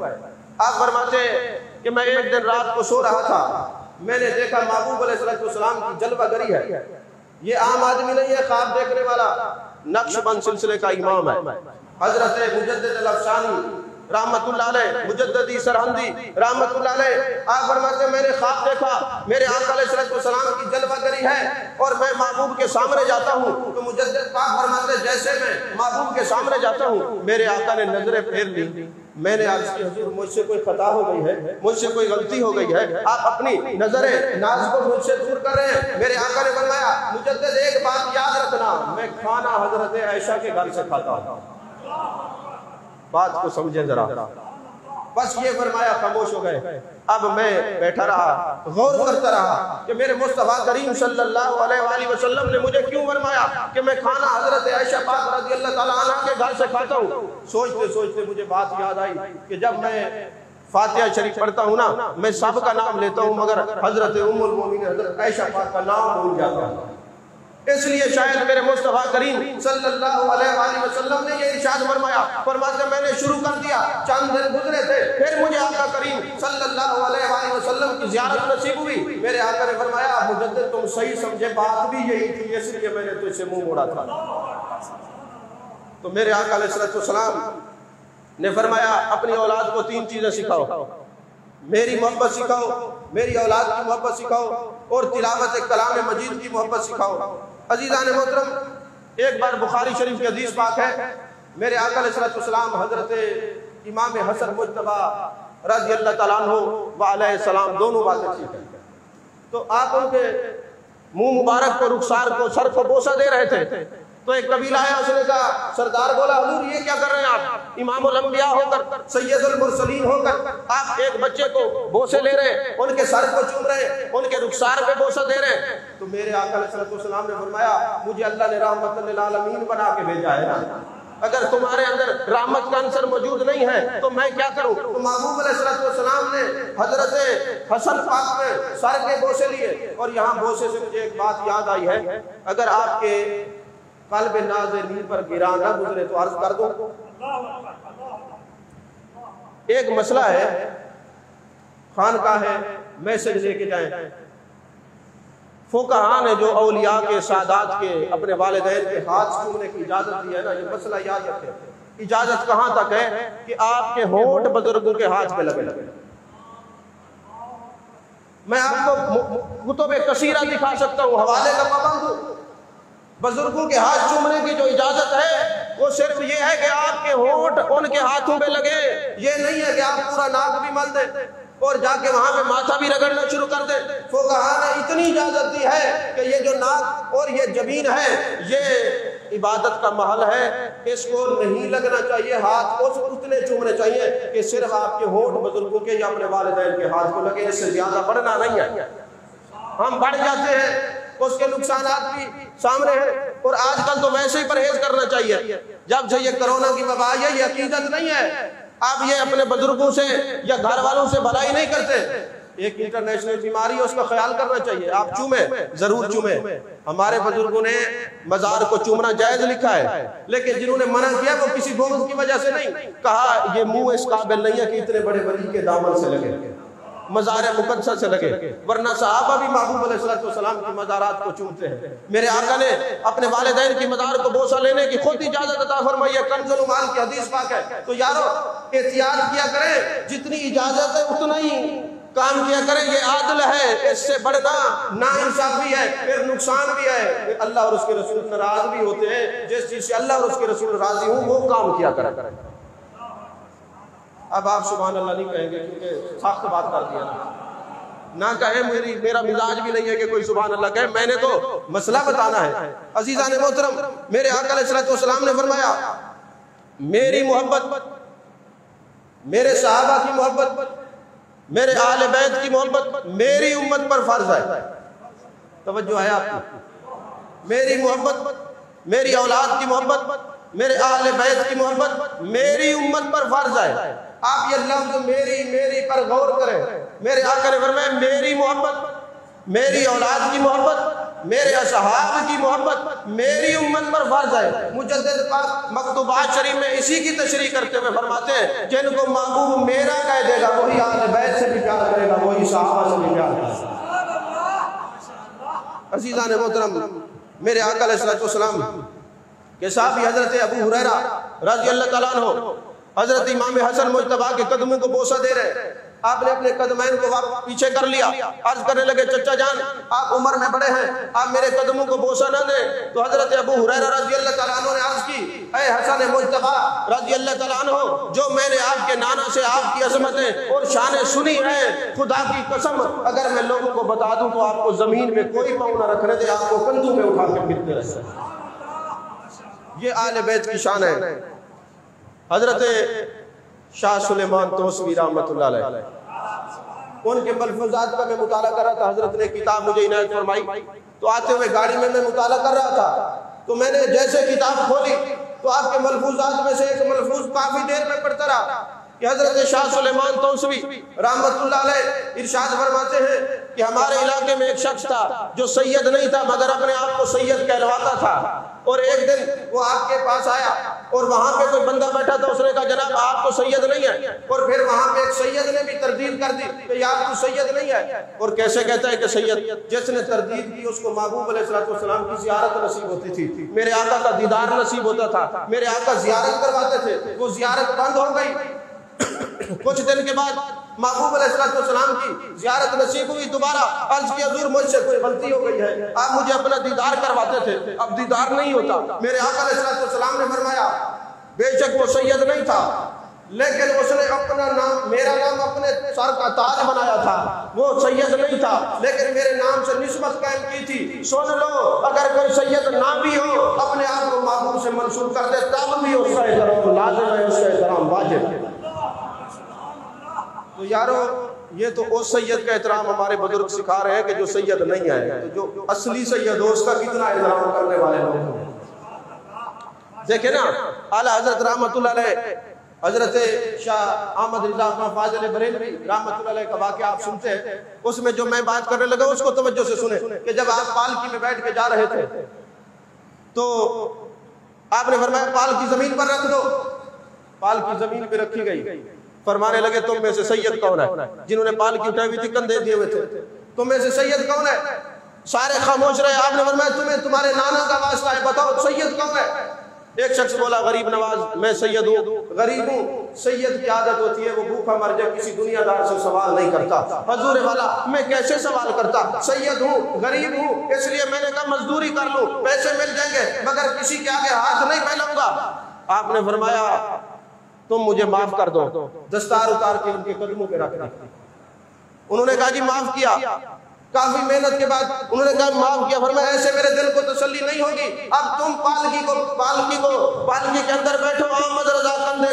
آپ فرماتے ہیں کہ میں ایک دن رات کو سو رہا تھا، میں نے دیکھا محبوب علیہ السلام کی جلوہ گری ہے. یہ عام آدمی نہیں ہے، خواب دیکھنے والا نقش بند سلسلے کا امام ہے. حضرت مجدد الافسانی رحمت اللہ علیہ، مجددی سرہندی رحمت اللہ علیہ آپ فرماتے ہیں میں نے خواب دیکھا میرے آقا علیہ السلام کی جلوہ گری ہے اور میں محبوب کے سامنے جاتا ہوں. تو مجدد پاک فرماتے ہیں جیسے میں محبوب کے سامنے جاتا ہوں میرے آقا نے نظریں پھیر لی. میں نے عرض کی حضور مجھ سے کوئی خطا ہو گئی ہے، مجھ سے کوئی غلطی ہو گئی ہے، آپ اپنی نظر ناز کو مجھ سے دور کر رہے ہیں. میرے آقا نے فرمایا مجدد ایک بات یاد رکھنا، میں کھانا حضرت عائشہ کے گھر سے کھاتا ہوں. بات کو سمجھیں ذرا. بس یہ فرمایا خاموش ہو گئے. اب میں بیٹھا رہا غور کرتا رہا کہ میرے مصطفیٰ کریم صلی اللہ علیہ وآلہ وسلم نے مجھے کیوں فرمایا کہ میں کھانا حضرت عائشہ پاک رضی اللہ تعالیٰ عنہ کے گھر سے کھاتا ہوں. سوچتے سوچتے مجھے بات یاد آئی کہ جب میں فاتحہ شریف پڑھتا ہوں نا میں سب کا نام لیتا ہوں مگر حضرت ام المومنین حضرت عائشہ پاک کا نام بھول جاتا ہوں. اس لیے شاید میرے مصطفیٰ کریم صلی اللہ علیہ وآلہ وسلم نے یہ ارشاد فرمایا. فرماتے میں نے شروع کر دیا، چند دن گزرے تھے پھر مجھے آقا کریم صلی اللہ علیہ وآلہ وسلم کی زیارت نصیب ہوئی. میرے آقا نے فرمایا مجدد تم صحیح سمجھے بات بھی یہی تھی اس لیے میں نے تجھ سے منہ موڑا تھا. تو میرے آقا علیہ السلام نے فرمایا اپنی اولاد کو 3 چیزیں سکھاؤ. میری محبت سکھاؤ، میری اولاد کی محبت سکھاؤ اور تلاوت کلام مجید کی محبت سکھاؤ. عزیزان محترم، ایک بار بخاری شریف کی حدیث پاک ہے میرے آقا علیہ السلام حضرت امام حسن مجتبی رضی اللہ تعالیٰ عنہ وعلیہ السلام دونوں باتیں ٹھیک ہیں. تو آپ ان کے منہ مبارک کو رخسار کو سر کو بوسہ دے رہے تھے. تو ایک قبیلہ آیا اس نے کہا سردار بولا حضور یہ کیا کر رہے ہیں آپ؟ امام الانبیاء ہو کر سید المرسلین ہو کر آپ ایک بچے کو بوسے لے رہے ہیں، ان کے سر کو چوم رہے ہیں، ان کے رخسار پہ بوسہ دے رہے ہیں. تو میرے آقا علیہ السلام نے فرمایا مجھے اللہ نے رحمت للعالمین بنا کے بھیجا ہے نا، اگر تمہارے اندر رحمت کا عنصر موجود نہیں ہے تو میں کیا کروں؟ تو محبوب علیہ السلام نے حضرت حسن پاک میں سر کے بوسے لیے. اور یہاں بوسے سے مجھے ایک بات یاد آئی ہے, اگر آپ کے قلب ناظرین پر گرا نہ گزرے تو عرض کر دو. ایک مسئلہ ہے, خانقاہ ہے, میسج لے کے جائیں. فقہاء نے جو اولیاء کے سادات کے اپنے والدین کے ہاتھ چھونے کی اجازت دی ہے نا, یہ مسئلہ یاد رکھیں. اجازت کہاں تک ہے کہ آپ کے ہونٹ بزرگوں کے ہاتھ پہ لگے. میں آپ کو کتب کثیرہ دکھا سکتا ہوں, حوالے کا پابند ہوں. بزرگوں کے ہاتھ چومنے کی جو اجازت ہے وہ صرف یہ ہے کہ آپ کے ہونٹ ان کے ہاتھوں پہ لگے. یہ نہیں ہے کہ آپ پورا ناک بھی مل دیں اور جا کے وہاں پہ ماتھا بھی رگڑنا شروع کر دیں. فقہاء نے اتنی اجازت دی ہے کہ یہ جو ناک اور یہ جبین ہے یہ عبادت کا محل ہے, اس کو نہیں لگنا چاہیے. ہاتھ اس اتنے چومنے چاہیے کہ صرف آپ کے ہونٹ بزرگوں کے یا اپنے والدین کے ہاتھ کو لگے, اس سے زیادہ بڑھنا نہیں ہے. ہم بڑھ جاتے ہیں, اس کے نقصانات بھی سامنے ہیں. اور آج کل تو ویسے ہی پرہیز کرنا چاہیے. جب سے یہ کرونا کی وبا ہے, یہ عقیدت نہیں ہے. آپ یہ اپنے بزرگوں سے یا گھر والوں سے بھلائی نہیں کرتے. ایک انٹرنیشنل بیماری ہے, اس کا خیال کرنا چاہیے. آپ چومیں, ضرور چومیں. ہمارے بزرگوں نے مزار کو چومنا جائز لکھا ہے, لیکن جنہوں نے منع کیا وہ کسی بغض کی وجہ سے نہیں. کہا یہ منہ اس قابل نہیں ہے کہ اتنے بڑے ولی کے دامن سے لگے, مزار مقدسہ سے لگے, ورنہ صحابہ بھی محبوب علیہ السلام کی مزارات کو چومتے ہیں. میرے آقا نے اپنے والدین کی مزار کو بوسہ لینے کی خود اجازت عطا فرمائی ہے, کنز الایمان کی حدیث پاک ہے. تو یارو احتیاط کیا کریں, جتنی اجازت ہے اتنا ہی کام کیا کریں. یہ عادل ہے, اس سے بڑھنا ناانصافی ہے, پھر نقصان بھی ہے. اللہ اور اس کے رسول ناراض بھی ہوتے ہیں. جس چیز سے اللہ اور اس کے رسول راضی ہوں وہ کام کیا کریں. اب آپ سبحان اللہ نہیں کہیں گے کیونکہ سخت بات کر دیا نہ کہیں. میرا مزاج بھی نہیں ہے کہ کوئی سبحان اللہ کہے, میں نے تو مسئلہ بتانا ہے. عزیزان محترم, میرے آقا علیہ السلام نے فرمایا میری محبت, میرے صحابہ کی محبت, میرے اہل بیت کی محبت میری امت پر فرض ہے. توجہ ہے آپ کی. میری محبت, میری اولاد کی محبت, میرے اہل بیت کی محبت میری امت پر فرض ہے. آپ یہ لفظ میری پر غور کریں. میرے آقا نے فرمایا میری محبت, میری اولاد کی محبت, میرے اصحاب کی محبت میری امت پر فرض ہے. مجدد پاک مکتوبات شریف میں اسی کی تشریح کرتے ہوئے فرماتے ہیں جن کو محبوب میرا کہہ دے گا وہی اہل بیت سے بھی پیار کرے گا, وہی صحابہ سے بھی پیار کرے گا. عزیزان محترم, میرے آقا علیہ السلام کہ صحابی حضرت ابو ہریرہ رضی اللہ تعالیٰ عنہ حضرت امام حسن مجتبیٰ کے قدموں کو بوسہ دے رہے. آپ نے اپنے قدمین کو پیچھے کر لیا, عرض کرنے لگے چچا جان آپ عمر میں بڑے ہیں, آپ میرے قدموں کو بوسہ نہ دیں. تو حضرت ابو ہریرہ رضی اللہ تعالیٰ عنہ نے عرض کی اے حسن مجتبیٰ رضی اللہ تعالیٰ عنہ, جو میں نے آپ کے نانا سے آپ کی عظمتیں اور شانیں سنی ہیں, خدا کی قسم اگر میں لوگوں کو بتا دوں تو آپ کو زمین میں کوئی پاؤں نہ رکھنے دے, آپ کو کندھوں میں اٹھا کے پھرتے رہے. یہ آل بیت کی شان ہے. حضرت شاہ سلیمان توسوی رحمۃ اللہ علیہ, ان کے ملفوظات کا میں مطالعہ کر رہا تھا. حضرت نے کتاب مجھے عنایت فرمائی, تو آتے ہوئے گاڑی میں مطالعہ کر رہا تھا. تو میں نے جیسے کتاب کھولی تو آپ کے ملفوظات میں سے ایک ملفوظ کافی دیر میں پڑھتا رہا کہ حضرت شاہ سلیمان توسوی رحمۃ اللہ علیہ ارشاد فرماتے ہیں کہ ہمارے علاقے میں ایک شخص تھا جو سید نہیں تھا مگر اپنے آپ کو سید کہلواتا تھا. اور ایک دن وہ آپ کے پاس آیا اور وہاں پہ کوئی بندہ بیٹھا تھا, اس نے کہا جناب آپ تو سید نہیں ہے. اور پھر وہاں پہ ایک سید نے بھی تردید کر دی کہ یار تو سید نہیں ہے. اور کیسے کہتا ہے کہ سید؟ جس نے تردید کی اس کو محبوب علیہ السلام کی زیارت نصیب ہوتی تھی, میرے آقا کا دیدار نصیب ہوتا تھا, میرے آقا زیارت کرواتے تھے. وہ زیارت بند ہو گئی. کچھ دن کے بعد محبوب علیہ السلام کی زیارت نصیب ہوئی. دوبارہ عرض کی حضور مجھ سے کوئی غلطی ہو گئی ہے, آپ مجھے اپنا دیدار کرواتے تھے, اب دیدار نہیں ہوتا. میرے آقا علیہ السلام نے فرمایا بے شک وہ سید نہیں تھا, لیکن اس نے اپنا نام, میرا نام اپنے سر کا تاج بنایا تھا. وہ سید نہیں تھا لیکن میرے نام سے نسبت قائم کی تھی. سن لو, اگر کوئی سید نہ بھی ہو اپنے آپ کو محبوب سے منسوب کر دے تب بھی اس کا احترام لازم ہے, اس کا احترام واجب ہے. تو یارو یہ تو اس سید کا احترام ہمارے بزرگ سکھا رہے ہیں کہ جو سید نہیں ہے. تو جو اصلی سید ہو اس کا کتنا احترام کرنے والے لوگ ہیں. دیکھیں نا اعلیٰ حضرت رحمۃ اللہ علیہ حضرت شاہ احمد رضا خان فاضل بریلوی رحمۃ اللہ علیہ کا واقعہ آپ سنتے ہیں، اس میں جو میں بات کرنے لگا اس کو توجہ سے سنیں کہ جب آپ پالکی میں بیٹھ کے جا رہے تھے تو آپ نے فرمایا پالکی زمین پر رکھ دو، پالکی زمین پہ رکھی گئی، فرمانے لگے تم میں سے سید کون ہے؟ جنہوں نے پالکی اٹھائی ہوئی تھی کندھے دیے ہوئے تھے، تم میں سے سید کون ہے؟ سارے خاموش رہے۔ آپ نے فرمایا تمہیں تمہارے نانا کا واسطہ ہے، بتاؤ سید کون ہے؟ ایک شخص بولا غریب نواز، میں سید ہوں، غریب ہوں۔ سید کی عادت ہوتی ہے وہ بھوکا مر جائے کسی دنیا دار سے سوال نہیں کرتا۔ حضور والا میں کیسے سوال کرتا؟ سید ہوں، غریب ہوں، اس لیے میں نے کہا مزدوری کر لوں، پیسے مل جائیں گے، مگر کسی کے آگے ہاتھ نہیں پھیلاؤں گا۔ آپ نے فرمایا تم مجھے معاف کر دو، دستار اتار کے ان کے قدموں پہ رکھ دی۔ انہوں نے کہا جی معاف کیا۔ کافی محنت کے بعد انہوں نے کہا معاف کیا۔ فرمایا ایسے میرے دل کو تسلی نہیں ہوگی، اب تم پالکی کے اندر بیٹھو، احمد رضا کندھے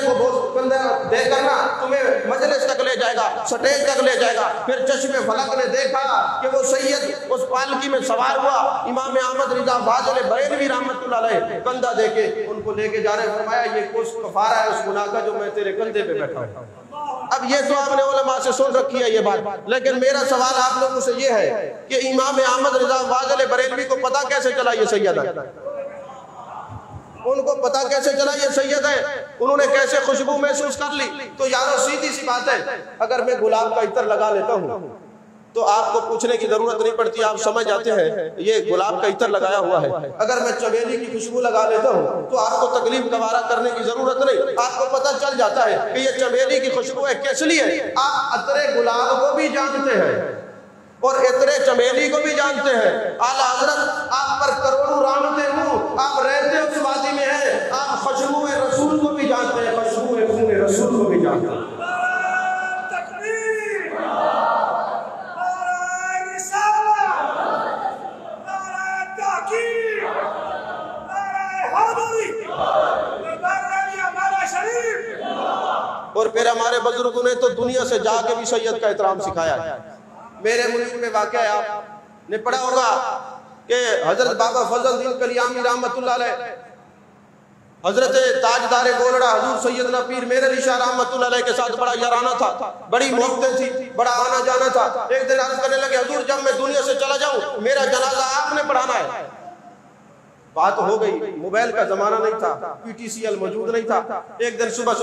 دے کر نا تمہیں مجلس تک لے جائے گا، سٹیج تک لے جائے گا۔ پھر چشم فلک نے دیکھا کہ وہ سید اس پالکی میں سوار ہوا، امام احمد رضا فاضل بریلوی رحمۃ اللہ علیہ کندھا دے کے ان کو لے کے جا رہے۔ فرمایا یہ کچھ کفارہ ہے اس گناہ کا جو میں تیرے کندھے پہ بیٹھا ہوں۔ اب یہ تو آپ نے علماء سے سن رکھی ہے یہ بات، لیکن میرا سوال آپ لوگوں سے یہ ہے کہ امام احمد رضا فاضل بریلوی کو پتا کیسے چلا یہ سید ہے؟ ان کو پتا کیسے چلا یہ سید ہے؟ انہوں نے کیسے خوشبو محسوس کر لی؟ تو یارو سیدھی سی بات ہے، اگر میں گلاب کا عطر لگا لیتا ہوں تو آپ کو پوچھنے کی ضرورت نہیں پڑتی، آپ سمجھ جاتے ہیں یہ گلاب کا عطر لگایا ہوا ہے۔ اگر میں چمیلی کی خوشبو لگا لیتا ہوں تو آپ کو تکلیف گوارا کرنے کی ضرورت نہیں، آپ کو پتہ چل جاتا ہے کہ یہ چمیلی کی خوشبو ہے، کس لیے؟ آپ عطر گلاب کو بھی جانتے ہیں اور عطر چمیلی کو بھی جانتے ہیں۔ اعلیٰ حضرت آپ پر کروڑوں رحمتیں ہوں، آپ رہتے اس وادی میں ہیں، آپ خوشبو رسول کو بھی جانتے ہیں، خوشبو خون رسول کو بھی جانتے ہیں۔ اور پھر ہمارے بزرگوں نے تو دنیا سے جا کے بھی سید کا احترام سکھایا ہے۔ میرے ملک میں واقعہ ہے، آپ نے پڑھا ہوگا کہ حضرت بابا فضل الدین کلیامی رحمۃ اللہ علیہ، حضرت تاجدار گولڑا حضور سیدنا پیر میر علی شاہ رحمۃ اللہ علیہ کے ساتھ بڑا یارانہ تھا، بڑی محبتیں تھی، بڑا آنا جانا تھا۔ ایک دن عرض کرنے لگے حضور جب میں دنیا سے چلا جاؤں میرا جنازہ آپ نے پڑھانا ہے۔ بات ہو گئی، موبائل کا زمانہ نہیں تھا، پی ٹی سی ایل موجود نہیں تھا۔ ایک دن صبح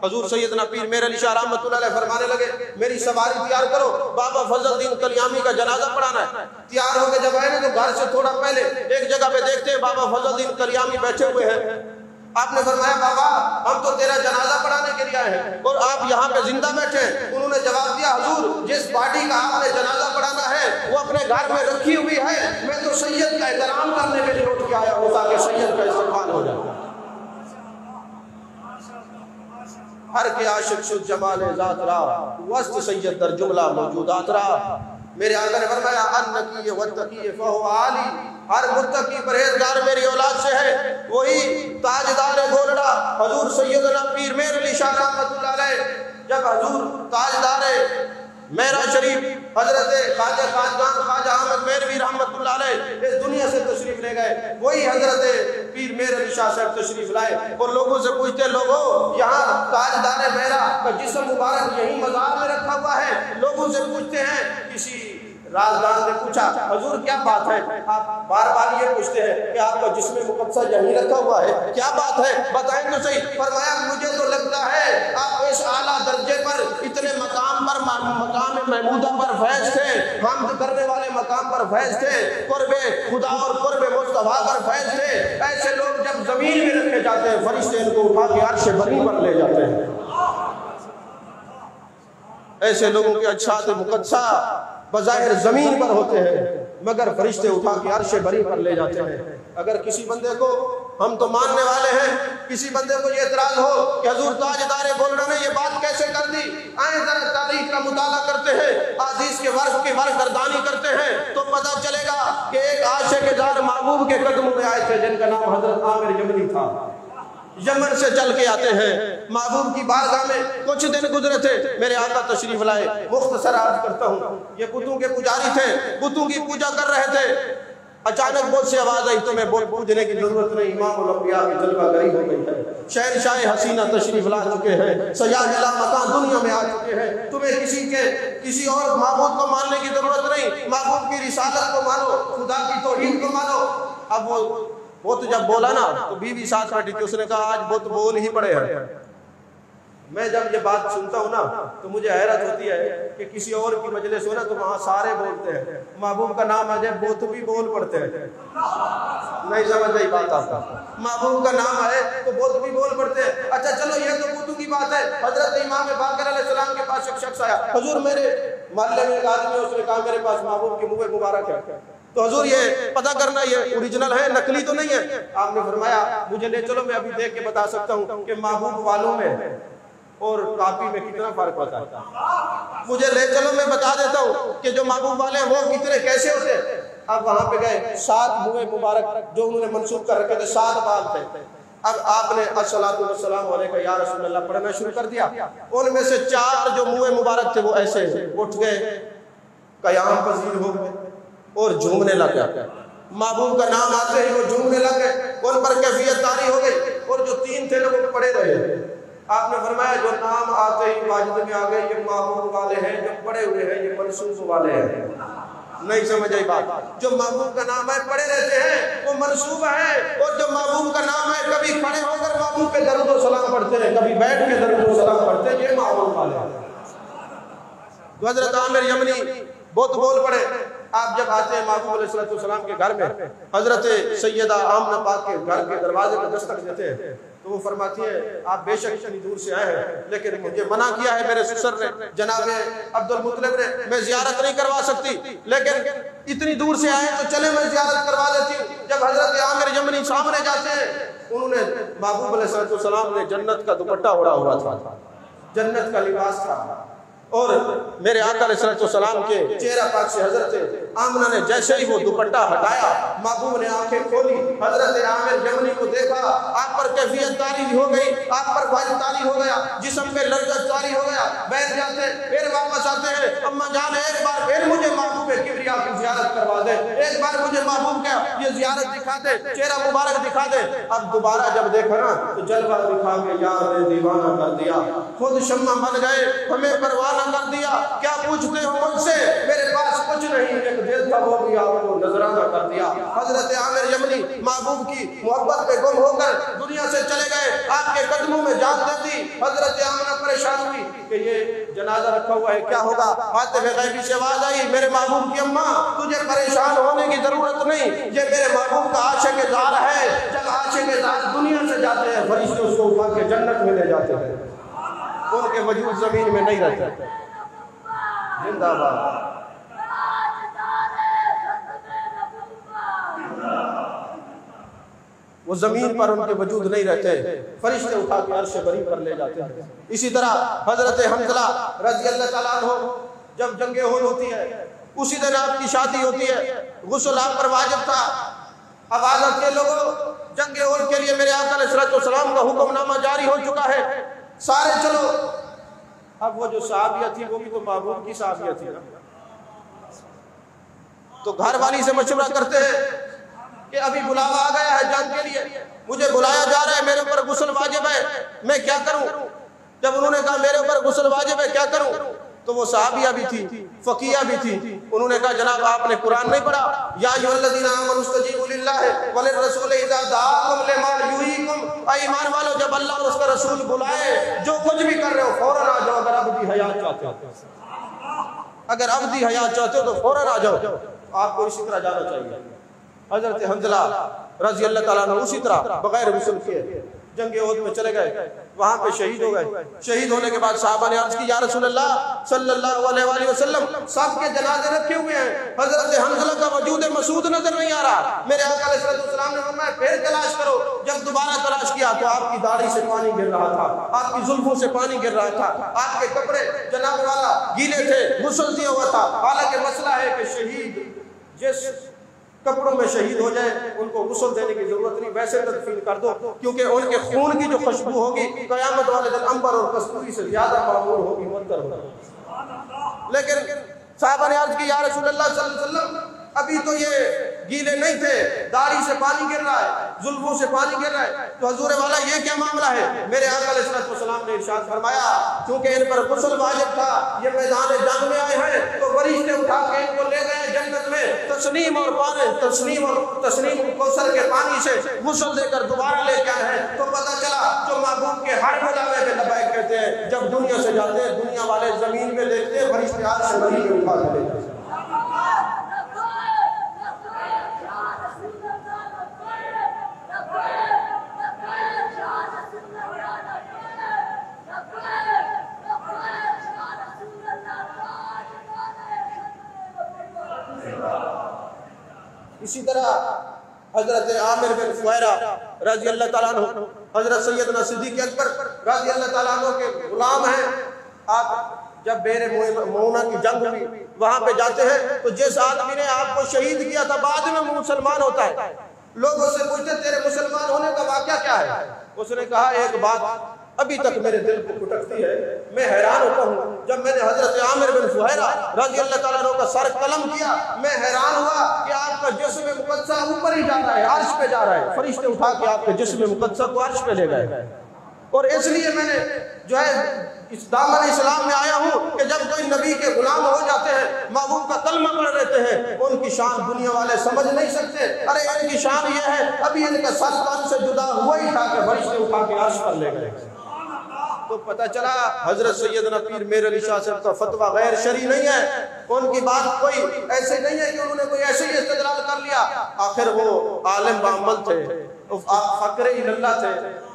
حضور سیدنا پیر میر علی شاہ رحمۃ اللہ علیہ فرمانے لگے میری سواری تیار کرو، بابا فضل الدین کلیامی کا جنازہ پڑھانا ہے۔ تیار ہو کے جب آئے نا تو گھر سے تھوڑا پہلے ایک جگہ پہ دیکھتے ہیں بابا فضل الدین کلیامی بیٹھے ہوئے ہیں۔ آپ نے فرمایا بابا ہم تو تیرا جنازہ پڑھانے کے لیے آئے ہیں اور آپ یہاں پہ زندہ بیٹھے ہیں۔ انہوں نے جواب دیا حضور جس باڈی کا آپ نے جنازہ پڑھانا ہے وہ اپنے گھر میں رکھی ہوئی ہے، میں تو سید کا احترام کرنے کے لیے اٹھ کے آیا ہوں تاکہ سید کا استقبال ہو جائے۔ ہر کے عاشق شد جمال ذات را، وسط سید در جملہ موجودات را۔ میرے آقا نے فرمایا النقی والتقی فہو عالی، ہر متقی پرہیزگار میری اولاد سے ہے، وہی تاجدار گولڑا حضور سیدنا پیر میر علی شاہ رحمۃ اللہ علیہ۔ جب حضور تاجدار میرا شریف حضرت خواجہ خواجگان خواجہ احمد میروی رحمۃ اللہ علیہ اس دنیا سے تشریف لے گئے، وہی حضرت پیر میر علی شاہ صاحب تشریف لائے اور لوگوں سے پوچھتے لوگوں یہاں تاجدار میرا کا جسم مبارک یہی مزار میں رکھا ہوا ہے۔ لوگوں سے پوچھتے ہیں، کسی رازدار نے پوچھا حضور کیا بات ہے؟ آپ بار بار یہ پوچھتے ہیں کہ آپ کا جسم مقدسہ یہیں رکھا ہوا ہے، کیا بات ہے بتائیں تو صحیح۔ فرمایا مجھے تو لگتا ہے آپ اس اعلیٰ درجے پر اتنے مقام پر، مقام محمودہ پر فیض تھے، حمد کرنے والے مقام پر فیض تھے، قرب خدا اور قرب مصطفیٰ پر فیض تھے۔ ایسے لوگ جب زمین میں رکھے جاتے ہیں فرشتے ان کو اٹھا کے عرش بری پر لے جاتے ہیں۔ ایسے لوگوں کے اجساد مقدسہ بظاہر زمین پر ہوتے ہیں مگر فرشتے اٹھا کے عرش بری پر لے جاتے ہیں۔ اگر کسی بندے کو، ہم تو ماننے والے ہیں، کسی بندے کو یہ اعتراض ہو کہ حضور تاجدار گولڑا نے یہ بات کیسے کر دی، آئیں ذرا تاریخ کا مطالعہ کرتے ہیں، حدیث کے ورق کی ورق گردانی کرتے ہیں تو پتہ چلے گا کہ ایک عاشق دار محبوب کے قدموں میں آئے تھے جن کا نام حضرت عامر یمنی تھا۔ یمن سے چل کے آتے ہیں محبوب کی بارگاہ میں، کچھ دن گزرے تھے میرے آقا تشریف لائے۔ مختصر عرض کرتا ہوں، یہ بتوں کے پجاری تھے، بتوں کی پوجا کر رہے تھے۔ اچانک بہت سی آواز آئی، تمہیں بہت پوچھنے کی ضرورت نہیں، امام الانبیاء کی جلوہ گری ہو گئی ہے، شہنشاہ حسینہ تشریف لا چکے ہیں، سیاح لا مکان دنیا میں آ چکے ہیں، تمہیں کسی اور معبود کو ماننے کی ضرورت نہیں، معبود کی رسالت کو مانو، خدا کی توحید کو مانو۔ اب وہ تو جب بولا نا تو بیوی ساتھ بیٹھی تھی، اس نے کہا آج بت بول ہی پڑے ہیں۔ میں جب یہ بات سنتا ہوں نا تو مجھے حیرت ہوتی ہے کہ کسی اور کی مجلس ہو نا تو وہاں سارے بولتے ہیں، محبوب کا نام آ جائے بت بھی بول پڑتے ہیں۔ نہیں سمجھ نہیں بات آتا، محبوب کا نام آئے تو بت بھی بول پڑتے ہیں۔ اچھا چلو یہ تو بتوں کی بات ہے، حضرت امام باقر علیہ السلام کے پاس ایک شخص آیا، حضور میرے محلے میں ایک آدمی ہے، اس نے کہا میرے پاس محبوب کی منہ مبارک ہے، تو حضور یہ پتہ کرنا یہ اوریجنل ہے، نقلی تو نہیں ہے؟ آپ نے فرمایا مجھے لے چلو، میں ابھی دیکھ کے بتا سکتا ہوں کہ محبوب والوں میں اور کاپی میں کتنا فرق ہوتا ہے، مجھے لے چلو میں بتا دیتا ہوں کہ جو محبوب والے ہیں وہ کتنے کیسے ہوتے ہیں۔ اب وہاں پہ گئے، 7 منہ مبارک جو انہوں نے منسوب کر رکھے تھے، 7 بال تھے۔ اب آپ نے الصلاۃ والسلام علیہ یا رسول اللہ پڑھنا شروع کر دیا، ان میں سے 4 جو منہ مبارک تھے وہ ایسے اٹھ گئے، قیام پذیر ہو گئے اور جھومنے لگ گئے، محبوب کا نام آتے ہی وہ جھومنے لگ گئے، ان پر کیفیت طاری ہو گئی، اور جو 3 تھے وہ پڑے رہے۔ آپ نے فرمایا جو نام آتے ہی واجد میں آ گئے، یہ محبوب والے ہیں، جو پڑے ہوئے ہیں یہ منسوخ والے ہیں۔ نہیں سمجھ آئی بات؟ جو محبوب کا نام ہے پڑے رہتے ہیں وہ منسوب ہے، اور جو محبوب کا نام ہے کبھی کھڑے ہو کر محبوب کے درود و سلام پڑھتے ہیں، کبھی بیٹھ کے درود و سلام پڑھتے ہیں، یہ محبوب والے ہیں۔ تو حضرت عامر یمنی بہت بول پڑے۔ آپ جب آتے ہیں محبوب علیہ السلام کے گھر میں، حضرت سیدہ آمنہ پاک کے گھر کے دروازے میں دستک دیتے ہیں تو وہ فرماتی ہے آپ بے شک اتنی دور سے آئے ہیں، لیکن مجھے منع کیا ہے میرے سسر نے، جناب عبد المطلب نے، میں زیارت نہیں کروا سکتی، لیکن اتنی دور سے آئے تو چلے میں زیارت کروا دیتی ہوں۔ جب حضرت عامر یمنی سامنے جاتے ہیں، انہوں نے محبوب علیہ السلام نے جنت کا دوپٹہ اوڑھا ہوا تھا، جنت کا لباس تھا، اور میرے آقا علیہ السلام کے چہرہ پاک سے حضرت آمنہ نے جیسے ہی وہ دوپٹہ ہٹایا، محبوب نے آنکھیں کھولی، حضرت عامر یمنی کو دیکھا، آپ پر کیفیت طاری ہو گئی، آپ پر بھائی طاری ہو گیا، جسم میں لرزش طاری ہو گیا، بیٹھ جاتے پھر واپس آتے ہیں، اماں جان ایک بار پھر مجھے محبوب کبریا کی زیارت کروا دے، ایک بار مجھے محبوب کا یہ زیارت دکھا دے، چہرہ مبارک دکھا دے۔ اب دوبارہ جب دیکھا نا تو جلوہ دکھا کے یار نے دیوانہ کر دیا، خود شمع بن گئے، ہمیں پروانہ کر دیا، کیا پوچھتے ہو مجھ سے، میرے پاس کچھ نہیں، ایک دل تھا وہ بھی آپ کو نذرانہ کر دیا۔ حضرت عامر یمنی محبوب کی محبت پہ گم ہو کر دنیا سے چلے گئے، آپ کے قدموں میں جان دے دی۔ حضرت آمنہ پریشان ہوئی کہ یہ جنازہ رکھا ہوا ہے کیا ہوگا، ہاتف غیبی سے آواز آئی میرے محبوب کی اماں تجھے پریشان ہونے کی ضرورت نہیں، یہ میرے محبوب کا عاشق زار ہے، جب عاشق زار دنیا سے جاتے ہیں فرشتے اس کو اٹھا کے جنت میں لے جاتے ہیں، ان کے وجود زمین میں نہیں رہتے۔ زندہ باد۔ وہ زمین پر ان کے وجود نہیں رہتے، فرشتے اٹھا کے عرش بری پر لے جاتے ہیں۔ اسی طرح حضرت حنظلہ رضی اللہ تعالیٰ عنہ جب جنگ احد ہوتی ہے، اسی دن آپ کی شادی ہوتی ہے، غسل آپ پر واجب تھا۔ اب آزاد کے لوگوں جنگ احد کے لیے میرے آقا علیہ السلام کا حکم نامہ جاری ہو چکا ہے، سارے چلو۔ اب وہ جو صحابیہ تھی وہ بھی تو محبوب کی صحابیہ تھی نا، تو گھر والی سے مشورہ کرتے ہیں کہ ابھی بلاوا آ گیا ہے جنگ کے لیے، مجھے بلایا جا رہا ہے، میرے اوپر غسل واجب ہے، میں کیا کروں؟ جب انہوں نے کہا میرے اوپر غسل واجب ہے کیا کروں، تو وہ صحابیہ بھی تھی، فقیہ بھی تھی، انہوں نے کہا جناب آپ نے قرآن نہیں پڑھا، یا ایھا الذین آمنوا استجیبوا للہ وللرسول اذا دعاکم لما یحییکم، اے ایمان والو جب اللہ اور اس کا رسول بلائے جو کچھ بھی کر رہے ہو فوراً آ جاؤ، اگر ابدی حیات چاہتے ہو، اگر ابدی حیات چاہتے ہو تو فوراً آ جاؤ، آپ کو اسی طرح جانا چاہیے۔ حضرت حنظلہ رضی اللہ تعالیٰ عنہ اسی طرح بغیر غسل کیے جنگ احد میں چلے گئے، وہاں پہ شہید ہو گئے۔ شہید ہونے کے بعد صحابہ نے عرض کی یا رسول اللہ صلی اللہ علیہ وآلہ وسلم سب کے جنازے رکھے ہوئے ہیں، حضرت حنظلہ کا وجود مسعود نظر نہیں آ رہا۔ میرے آقا علیہ السلام نے فرمایا پھر تلاش کرو۔ جب دوبارہ تلاش کیا تو آپ کی داڑھی سے پانی گر رہا تھا، آپ کی زلفوں سے پانی گر رہا تھا، آپ کے کپڑے جناب والا گیلے تھے، غسل دیا ہوا تھا۔ حالانکہ مسئلہ ہے کہ شہید جس کپڑوں میں شہید ہو جائے ان کو غسل دینے کی ضرورت نہیں، ویسے تدفین کر دو، کیونکہ ان کے خون کی جو خوشبو ہوگی قیامت والے دن عنبر اور کستوری سے زیادہ معمور ہوگی، معطر ہوگی۔ لیکن صحابہ نے عرض کی یا رسول اللہ صلی اللہ علیہ وسلم ابھی تو یہ گیلے نہیں تھے، داڑھی سے پانی گر رہا ہے، زلفوں سے پانی گر رہا ہے، تو حضور والا یہ کیا معاملہ ہے؟ میرے آقا علیہ السلام نے ارشاد فرمایا چونکہ ان پر غسل واجب تھا، یہ میدان جنگ میں آئے ہیں، تو فرشتے اٹھا کے ان کو لے گئے جنت میں، تسنیم اور تسنیم کوثر کے پانی سے غسل دے کر دوبارہ لے کے آئے ہیں۔ تو پتہ چلا جو محبوب کے ہر بلاوے پہ لبیک کہتے ہیں، جب دنیا سے جاتے ہیں دنیا والے زمین میں دیکھتے ہیں، فرشتے ہاتھ سے زمین میں اٹھا کے لے جاتے ہیں۔ اسی طرح حضرت عامر بن فہیرہ رضی اللہ تعالیٰ عنہ، حضرت سیدنا صدیق اکبر رضی اللہ تعالیٰ عنہ کے غلام ہیں۔ آپ جب بیر معونہ کی جنگ ہوئی وہاں پہ جاتے ہیں تو جس آدمی نے آپ کو شہید کیا تھا بعد میں مسلمان ہوتا ہے، لوگ اس سے پوچھتے تیرے مسلمان ہونے کا واقعہ کیا ہے؟ اس نے کہا ایک بات ابھی تک میرے دل کو کھٹکتی ہے، میں حیران ہوتا ہوں جب میں نے حضرت عامر بن فہیرہ رضی اللہ تعالیٰ عنہ کا سر قلم کیا، میں حیران ہوا کہ آپ کا جسم مقدسہ اوپر ہی جا رہا ہے، عرش پہ جا رہا ہے، فرشتے اٹھا کے آپ کے جسم مقدسہ کو عرش پہ لے گئے۔ اور اس لیے میں نے جو ہے اس دامن اسلام میں آیا ہوں کہ جب کوئی نبی کے غلام ہو جاتے ہیں، محبوب کا کلمہ پڑھ لیتے ہیں، ان کی شان دنیا والے سمجھ نہیں سکتے۔ ارے ان کی شان یہ ہے ابھی ان کا سر تن سے جدا ہوا ہی تھا کہ فرشتے اٹھا کے عرش پر لے گئے۔ تو پتہ چلا حضرت سیدنا پیر میر علی شاہ صاحب کا فتویٰ غیر شرعی نہیں ہے، ان کی بات کوئی ایسے نہیں ہے کہ انہوں نے کوئی ایسے ہی استدلال کر لیا۔ آخر وہ عالم بعمل تھے، فقر اللہ تھے،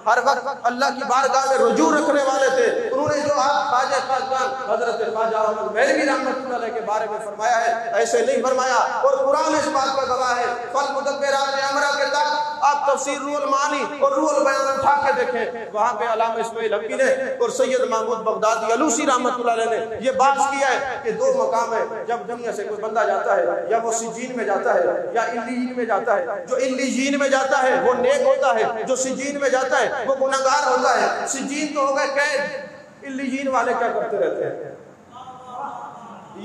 ہر وقت اللہ کی بارگاہ میں رجوع رکھنے والے تھے۔ انہوں نے جو آپ خواجہ خاقان حضرت خواجہ احمد مہروی رحمۃ اللہ علیہ کے بارے میں فرمایا ہے ایسے نہیں فرمایا، اور قرآن اس بات کا گواہ ہے۔ فالمدبرات امرا کے تحت آپ تفسیر روح المعانی اور روح البیان اٹھا کے دیکھیں، وہاں پہ علامہ اسماعیل حقی نے اور سید محمود بغدادی علوسی رحمۃ اللہ علیہ نے یہ بات کیا ہے کہ دو مقام ہے جب دنیا سے کوئی بندہ جاتا ہے، یا وہ سجین میں جاتا ہے یا علیین میں جاتا ہے۔ جو علیین میں جاتا ہے وہ نیک ہوتا ہے، جو سجین میں جاتا ہے وہ گناہگار ہوتا ہے۔ سجین تو ہو گئے قید، علیین والے کیا کرتے رہتے ہیں؟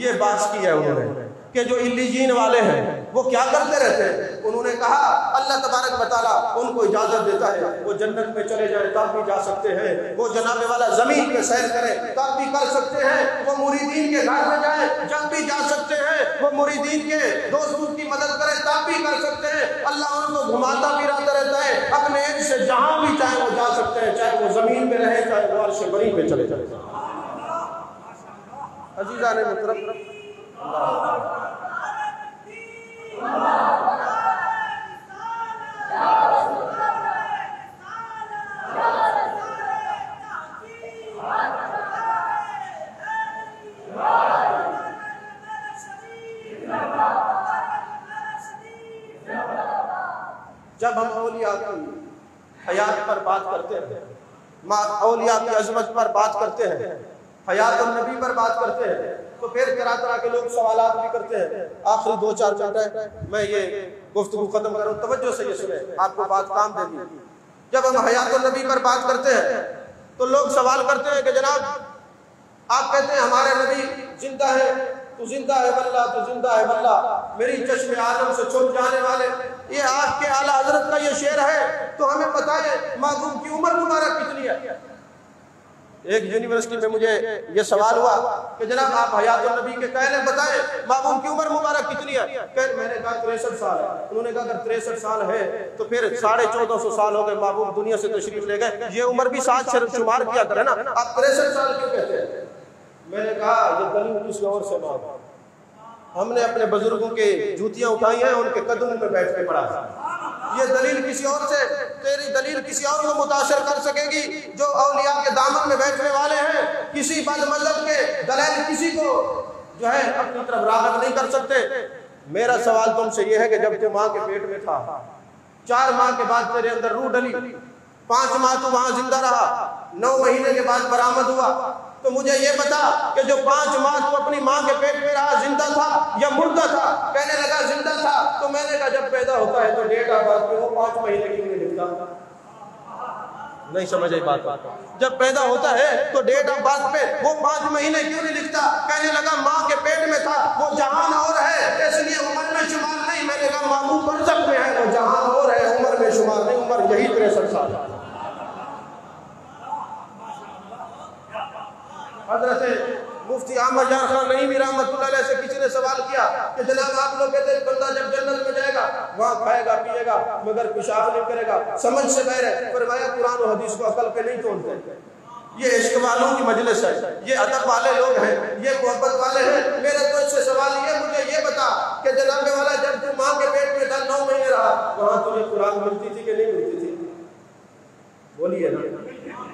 یہ بات کی ہے انہوں نے کہ جو علیین والے ہیں وہ کیا کرتے رہتے ہیں؟ انہوں نے کہا اللہ تبارک و تعالیٰ ان کو اجازت دیتا ہے وہ جنت میں چلے جائیں تب بھی جا سکتے ہیں، وہ جناب والا زمین پہ سیر کریں تب بھی کر سکتے ہیں، وہ مریدین کے گھر میں جائیں جب بھی جا سکتے ہیں، وہ مریدین کے دوستوں کی مدد کریں تب بھی کر سکتے ہیں۔ اللہ ان کو گھماتا پھراتا رہتا ہے، اپنے عشق سے جہاں بھی چاہے وہ جا سکتے ہیں، چاہے وہ زمین پہ رہے چاہے وہ عرش بری پہ چلے جائیں۔ عزیزان محترم، جب ہم اولیاء کی حیات پر بات کرتے ہیں، اولیاء کی عظمت پر بات کرتے ہیں، حیات النبی پر بات کرتے ہیں، تو پھر طرح طرح کے لوگ سوالات بھی کرتے ہیں۔ آخری 2-4 منٹ ہے، میں یہ گفتگو ختم کروں، توجہ سے یہ سنیں، آپ کو بات کام دے گی۔ جب ہم حیات النبی پر بات کرتے ہیں تو لوگ سوال کرتے ہیں کہ جناب آپ کہتے ہیں ہمارے نبی زندہ ہے، تو زندہ ہے واللہ، تو زندہ ہے واللہ، میری چشم عالم سے چھپ جانے والے، یہ آپ کے اعلیٰ حضرت کا یہ شعر ہے، تو ہمیں بتائیں محبوب کی عمر مبارک کتنی ہے؟ ایک یونیورسٹی میں مجھے یہ سوال ہوا کہ جناب آپ حیات النبی کے کہنے بتائیں محبوب کی عمر مبارک کتنی ہے؟ میں نے کہا 63 سال ہے۔ انہوں نے کہا اگر 63 سال ہے تو پھر 1450 سال ہو گئے محبوب دنیا سے تشریف لے گئے، یہ عمر بھی ساتھ شمار کیا کرے نا، آپ 63 سال کیوں کہتے ہیں؟ میں نے کہا یہ دلیل کسی اور سے مانگو، ہم نے اپنے بزرگوں کے جوتیاں اٹھائی ہیں، ان کے قدموں میں بیٹھ کے پڑھا ہے، یہ دلیل کسی اور سے، تیری دلیل کسی اور کو متاثر کر سکے گی؟ جو اولیاء کے دامن میں بیٹھنے والے ہیں کسی بد مذہب کے دلائل کسی کو جو ہے اپنی طرف راغب نہیں کر سکتے۔ میرا سوال تم سے یہ ہے کہ جب تو ماں کے پیٹ میں تھا، 4 ماہ کے بعد تیرے اندر روح ڈلی، 5 ماہ تو وہاں زندہ رہا، 9 مہینے کے بعد برآمد ہوا، تو مجھے یہ بتا کہ جو 5 ماہ تو اپنی ماں کے پیٹ میں رہا زندہ تھا یا مردہ تھا؟ کہنے لگا زندہ تھا، تو میں نے کہا جب پیدا ہوتا ہے تو ڈیٹ آف برتھ پہ وہ 5 مہینے کیوں نہیں لکھتا؟ نہیں سمجھ آئی بات؟ جب پیدا ہوتا ہے تو ڈیٹ آف برتھ پہ وہ 5 مہینے کیوں نہیں لکھتا؟ کہنے لگا ماں کے پیٹ میں تھا، وہ جہان اور ہے اس لیے عمر میں شمار نہیں۔ میں نے کہا معمول سے سوال کیا کہ جناب آپ لوگ کہتے ہیں بندہ جب جنت میں جائے گا وہاں کھائے گا پیے گا مگر پیشاب نہیں کرے گا، سمجھ سے بہر ہے۔ فرمایا قرآن و حدیث کو عقل پہ نہیں توڑتے، یہ عشق والوں کی مجلس ہے، یہ ادب والے لوگ ہیں، یہ محبت والے ہیں۔ میرا تو اس سے سوال یہ، مجھے یہ بتا کہ جناب والا جب تو ماں کے پیٹ میں تھا 9 مہینے رہا، وہاں تجھے قرآن ملتی تھی کہ نہیں ملتی تھی؟ بولیے نا،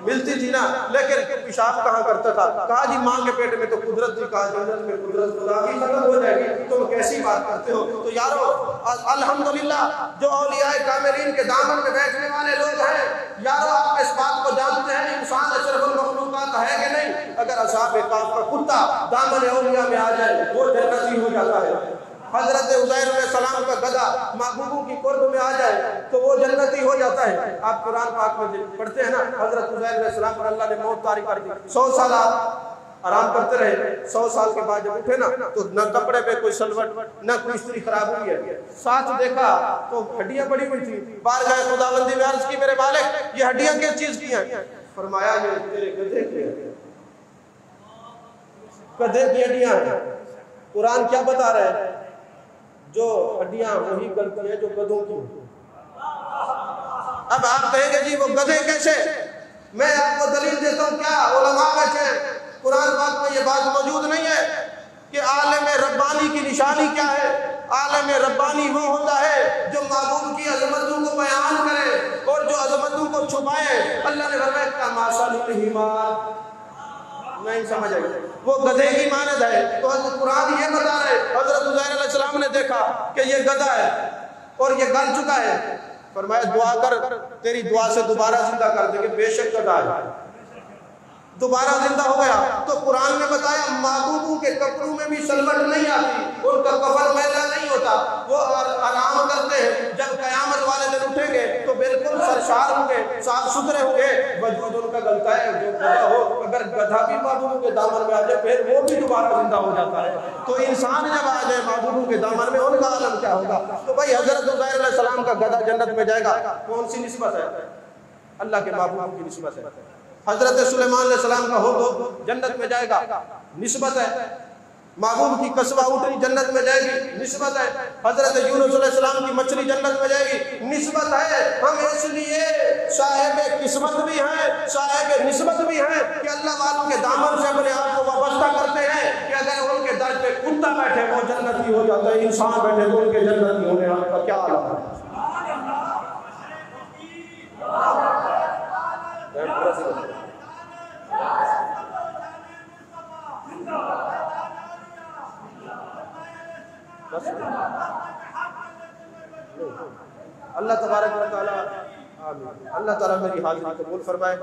ملتی تھی نا، لیکن پیشاب کہاں کرتا تھا؟ کہا جی ماں کے پیٹ میں تو قدرت تھی، کہا جنت میں قدرت خدا کی ختم ہو جائے گی، تم کیسی بات کرتے ہو؟ تو یارو الحمدللہ جو اولیاء کاملین کے دامن میں بیٹھنے والے لوگ ہیں، یارو آپ اس بات کو جانتے ہیں انسان اشرف المخلوقات ہے کہ نہیں؟ اگر اصحاب کہف کا کتا دامن اولیاء میں آ جائے وہ جنتی ہو جاتا ہے، حضرت عزیر علیہ السلام کا گدھا محبوبوں کی قرب میں آ جائے تو وہ جنتی ہو جاتا ہے۔ آپ قرآن پاک میں پڑھتے ہیں نا، حضرت عزیر علیہ السلام پر اللہ نے موت طاری کر دی، 100 سال آپ آرام کرتے رہے، 100 سال کے بعد جب اٹھے نا تو نہ کپڑے پہ کوئی سلوٹ نہ کوئی استری خراب ہوئی ہے، ساتھ دیکھا تو ہڈیاں پڑی ہوئی تھی، بارگاہ خداوندی میں عرض کی میرے مالک یہ ہڈیاں کس چیز کی ہیں؟ فرمایا یہ تیرے گدھے کی ہیں، گدھے کی ہڈیاں ہیں۔ قرآن کیا بتا رہا ہے؟ جو ہڈیاں وہی گلتی ہیں جو گدھوں کی۔ اب آپ کہیں گے جی وہ گدھے کیسے؟ میں آپ کو دلیل دیتا ہوں، کیا علماء بیٹھے ہیں، قرآن پاک میں یہ بات موجود نہیں ہے کہ عالم ربانی کی نشانی کیا ہے؟ عالم ربانی وہ ہوتا ہے جو معبود کی عظمتوں کو بیان کرے اور جو عظمتوں کو چھپائے۔ اللہ نے فرمایا کمثل الحمار، نہیں سمجھ آئی، وہ گدھے کی مانند ہے۔ تو حضرت قرآن یہ بتا رہے، حضرت عزیر علیہ السلام نے دیکھا کہ یہ گدھا ہے اور یہ گل چکا ہے، فرمایا دعا کر تیری دعا سے دوبارہ زندہ کر دیں گے، بے شک گدھا ہے، دوبارہ زندہ ہو گیا۔ تو قرآن نے بتایا محبوبوں کے کپڑوں میں بھی سلوٹ نہیں آتی، ان کا کفن میلا نہیں ہوتا، وہ آرام کرتے ہیں، جب قیامت والے دن اٹھیں گے تو بالکل سرشار ہوں گے، صاف ستھرے ہوں گے، وجود ان کا گلتا ہے جو گدھا ہو۔ اگر گدھا بھی محبوبوں کے دامن میں آ جائے پھر وہ بھی دوبارہ زندہ ہو جاتا ہے، تو انسان جب آ جائے محبوبوں کے دامن میں ان کا عالم کیا ہوگا؟ تو بھائی حضرت عزیر علیہ السلام کا گدھا جنت میں جائے گا، کون سی نسبت ہے؟ اللہ کے محبوبوں کی نسبت ہے۔ حضرت سلیمان علیہ السلام کا ہو جنت میں جائے گا، نسبت ہے۔ محبوب کی قصبہ اونٹنی جنت میں جائے گی، نسبت ہے۔ حضرت یونس علیہ السلام کی مچھلی جنت میں جائے گی، نسبت ہے۔ ہم اس لیے صاحب قسمت بھی ہیں، صاحب نسبت بھی ہیں کہ اللہ والوں کے دامن سے اپنے آپ کو وابستہ کرتے ہیں کہ اگر ان کے در پہ کتا بیٹھے وہ جنتی ہو جاتا ہے، انسان بیٹھے تو ان کے جنتی ہونے کا کیا عالم ہے؟ اللہ تبارک و تعالی آمین۔ اللہ تعالیٰ میری حاضری قبول فرمائے۔